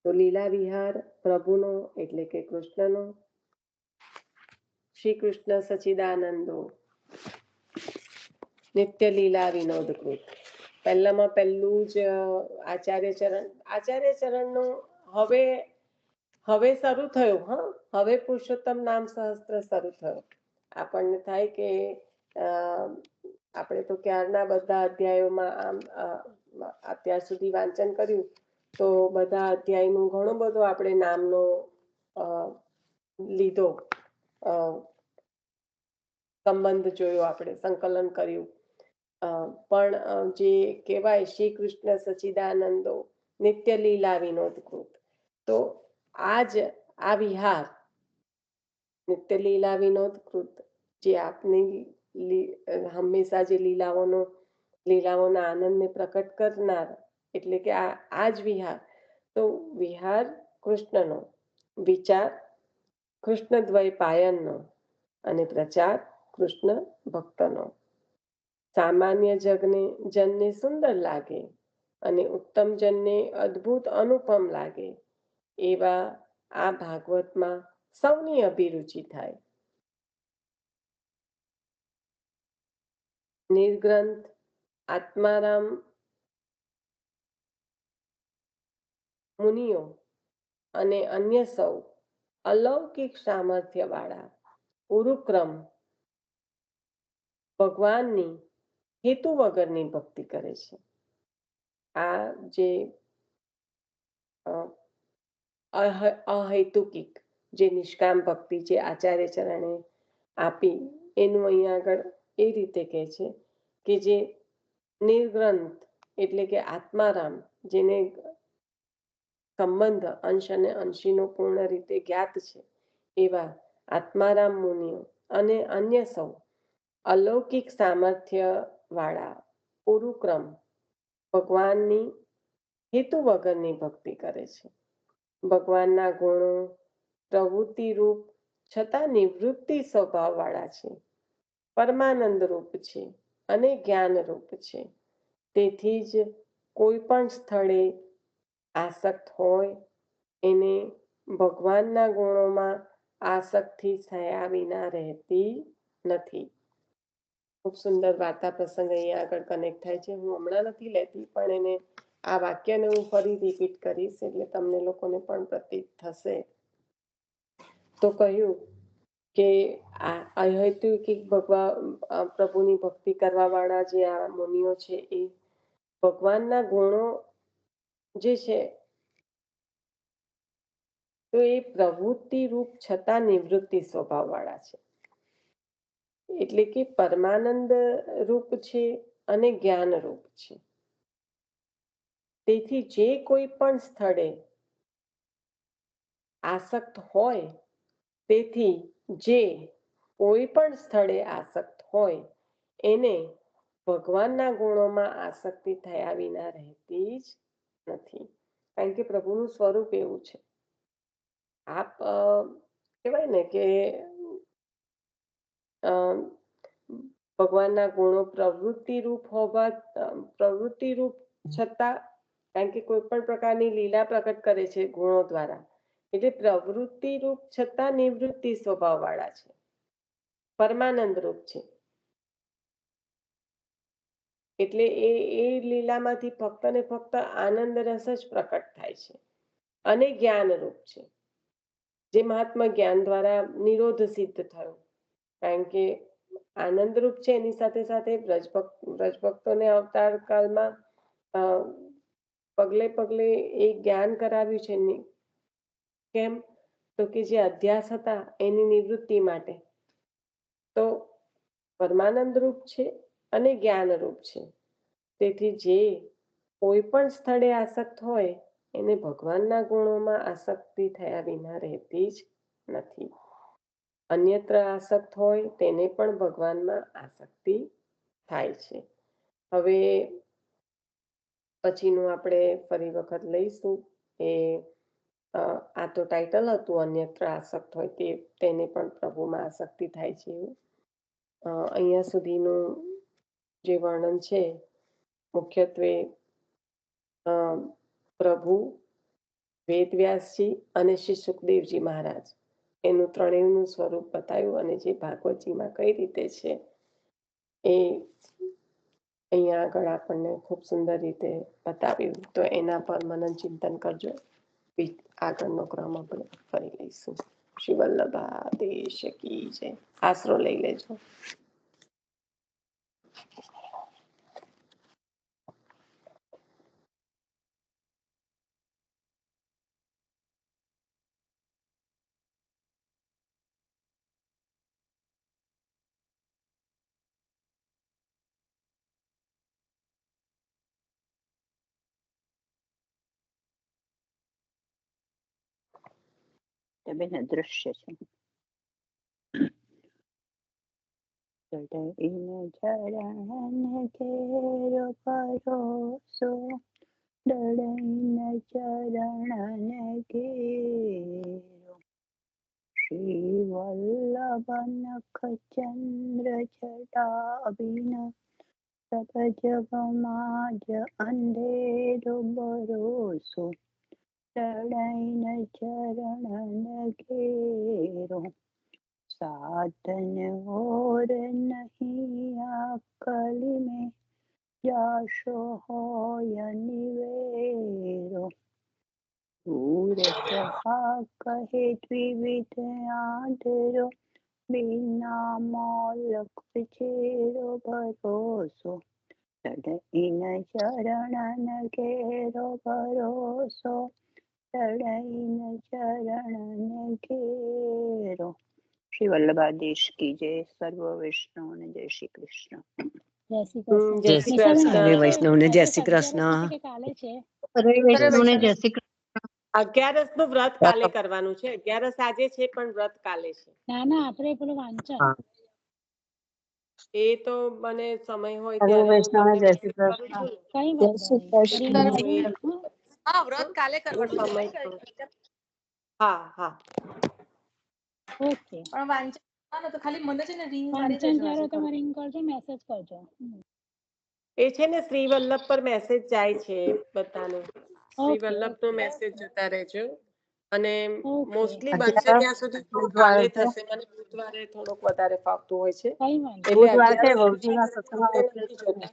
તો લીલા વિહાર પ્રભુનો એટલે કે કૃષ્ણનો. શ્રી કૃષ્ણ સચિદાનંદો નિત્ય લીલા વિનોદકૃત. પહેલામાં પહેલું જ આચાર્ય ચરણનું હવે શરૂ થયું. હવે પુરુષોત્તમ નામ સહસ્ત્ર શરૂ થયું. આપણને થાય કે આપણે તો ક્યારના બધા અધ્યાયોમાં અત્યાર સુધી વાંચન કર્યું તો બધા અધ્યાયનું ઘણો બધો આપણે નામનો લીધો, સંબંધ જોયો, આપણે સંકલન કર્યું. પણ જે કહેવાય શ્રી કૃષ્ણ સચિદાનંદો નિત્ય લીલા વિનોદકૃત, તો આજ આ વિહાર નિત્ય લીલા વિનોદકૃત જે આપની હંમેશા જે લીલાઓના આનંદને પ્રકટ કરનાર, એટલે કે આ જ વિહાર. તો વિહાર કૃષ્ણનો, વિચાર કૃષ્ણ દ્વૈપાયનનો અને પ્રચાર કૃષ્ણ ભક્તનો. સામાન્ય જનને સુંદર લાગે અને ઉત્તમ જનને અદ્ભુત અનુપમ લાગે એવા આ ભાગવતમાં સૌની અભિરુચિ થાય. નિર્ગ્રંથ આત્મારામ મુનિઓ અને અન્ય સૌ અલૌકિક સામર્થ્ય વાળા ઉરુક્રમ ભગવાનની હેતુ વગરની ભક્તિ કરે છે. આ જે અહેતુકિક જે નિષ્કામ ભક્તિ જે આચાર્ય ચરણે આપી, એનું અહીંયા આગળ એ રીતે કહે છે કે જે નિર્ગ્રંથ એટલે કે આત્મારામ, જેને સંબંધ અંશ અને અંશીનો પૂર્ણ રીતે જ્ઞાત છે, એવા આત્મારામ મુનિઓ અને અન્ય સૌ અલૌકિક સામર્થ્ય વાળા ઉરુક્રમ ભગવાનની હેતુ વગરની ભક્તિ કરે છે. ભગવાનના ગુણો પ્રવૃત્તિ રૂપ છતાં નિવૃત્તિ સ્વભાવ વાળા છે, પરમાનંદ રૂપ છે અને જ્ઞાન રૂપ છે. તેથી જ કોઈ પણ સ્થળે આસક્ત હોય એને ભગવાનના ગુણોમાં આસક્તિ થયા વિના રહેતી નથી. ખૂબ સુંદર વાર્તા પ્રસંગ અહીંયા આગળ કનેક્ટ થાય છે. હું હમણાં નથી લેતી, પણ એને આ વાક્યને હું ફરી રિપીટ કરીશ એટલે તમને લોકોને પણ પ્રતીત થશે. તો કહ્યું કે આ અહેતુકિક પ્રભુની ભક્તિ કરવા વાળા જે આ મુનિઓ છે, એ ભગવાનના ગુણો જે છે તો એ પ્રવૃત્તિ રૂપ છતાં નિવૃત્તિ સ્વભાવ વાળા છે, એટલે કે પરમાનંદ રૂપ છે અને જ્ઞાન રૂપ છે. તેથી જે કોઈ પણ સ્થળે આસક્ત હોય, તેથી જે કોઈ પણ સ્થળે આસક્ત હોય એને ભગવાનના ગુણોમાં આસક્તિ થયા વિના રહેતી જ નથી. કારણ કે પ્રભુનું સ્વરૂપ એવું છે. આપ કહેવાય ને કે ભગવાનના ગુણો પ્રવૃત્તિ રૂપ છતાં, કારણ કે કોઈ પણ પ્રકારની લીલા પ્રકટ કરે છે ગુણો દ્વારા, એટલે પ્રવૃત્તિ રૂપ છતાં નિવૃત્તિ સ્વભાવ વાળા છે, પરમાનંદ રૂપ છે. એટલે એ લીલામાંથી ફક્ત ને ફક્ત આનંદ રસ જ પ્રકટ થાય છે. અને જ્ઞાન રૂપ છે, જે મહાત્મા જ્ઞાન દ્વારા નિરોધ સિદ્ધ થયો. કારણ કે આનંદ રૂપ છે, એની સાથે સાથે બ્રજભક્તોને અવતાર કાળમાં પગલે પગલે એ જ્ઞાન કરાવ્યું છે. કેમ? તો કે જે અધ્યાસ હતા એની નિવૃત્તિ માટે. તો પરમાનંદ રૂપ છે અને જ્ઞાન રૂપ છે. તેથી જે કોઈ પણ સ્થળે આસક્ત હોય એને ભગવાનના ગુણોમાં આસક્તિ થયા વિના રહેતી જ નથી. અન્યત્ર આસક્ત હોય તેને પણ ભગવાનમાં આસક્તિ થાય છે. હવે પછીનું આપણે ફરી વખત લઈશું. આ તો ટાઇટલ હતું, અન્યત્ર આસક્ત હોય તેને પણ પ્રભુમાં આસક્તિ થાય છે. અહીંયા સુધીનું જે વર્ણન છે મુખ્યત્વે પ્રભુ, વેદવ્યાસજી અને શ્રી સુખદેવજી મહારાજ એનું ત્રણેયનું સ્વરૂપ બતાવ્યું અને જે ભાગવતજીમાં કઈ રીતે છે એ અહીંયા આગળ આપણને ખૂબ સુંદર રીતે બતાવ્યું. તો એના પર મનન ચિંતન કરજો. આગળનો ક્રમ આપણે ફરી લઈશું. શ્રી વલ્લભાદેશ કી જય. આશરો લઈ લેજો. તે બેન અદૃશ્ય છે. ચઢઈને ચરણ ઘેરો ભરોસો, ડળઈને ચરણ ઘેરો. શ્રી વલ્લભ નખ ચંદ્ર જટાભિન, સબ જગમાં જ અંધેરો ભરોસો, ડળઈને ચરણ ઘેરો. साधन और नहीं अकल में, जाशो होय निवेरो. दूर सहा कहे द्विविध आदरो, बिना मोलक चेरो भरोસો. ચઢઈને ચરણ ઘેરો ભરોસો, ચઢઈને ચરણ ઘેરો. શ્રી વલ્લભાદેશ કી જય. સર્વ વૈષ્ણવને જય શ્રી કૃષ્ણ. જય શ્રી કૃષ્ણ. જય શ્રી કૃષ્ણ. હરે વૈષ્ણવને જય શ્રી કૃષ્ણ. કાલે છે. હરે વૈષ્ણવને જય શ્રી કૃષ્ણ. 11 નું વ્રત કાલે કરવાનું છે. 11 આજે છે પણ વ્રત કાલે છે. ના ના આપણે પેલું વાંચન એ તો મને સમય હોય હરે ત્યારે હું વૈષ્ણવને તમને જય શ્રી કરું કૃષ્ણ. છું. કઈ જય વાંધો શ્રી નહીં. કૃષ્ણ. હા વ્રત કાલે હું કરવાનું સમય છે. કરું. હા હા ઓકે પણ વાંચન તો ખાલી મને છે ને રિંગ મારી દેજો. વાંચન ચાલો તમે રિંગ કરજો, મેસેજ કરજો. એ છે ને શ્રી વલ્લભ પર મેસેજ જાય છે બધાને. શ્રી Okay, વલ્લભ નો મેસેજ જતા રહેજો અને Okay. મોસ્ટલી બનશે અત્યારે ત્યાં સુધી તો બુધવારે કાલે છે. થશે. મને બુધવારે થોડોક વધારે ફાવતું હોય છે કઈ વાંધો એટલે બુધવાર છે, 11 ભવજીના સત્સંગમાં આપણે એટલે નથી જોતા.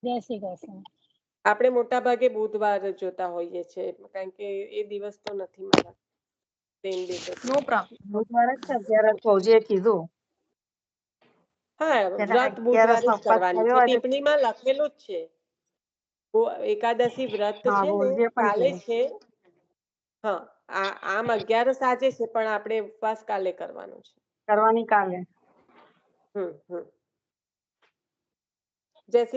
જય શ્રી કૃષ્ણ. આપણે મોટા ભાગે બુધવાર જોતા હોઈએ છીએ કારણ કે એ દિવસ તો નથી મારા તેમ દિવસ. નો પ્રોબ્લેમ. બુધવારે છે, ત્યારે ભવજીએ કીધું હા તેના વ્રત બુધવારે 11 જ નો ઉપવાસ કરવાનું કર્યો છે. હોય તો ટિપ્પણીમાં લખેલું જ છે. એકાદશી વ્રત હા, છે ને ભવજીએ પણ કાલે કીધું. છે. હા આમ 11 આજે છે પણ આપણે ઉપવાસ કાલે કરવાનો છે. કરવાની કાલે. જય શ્રી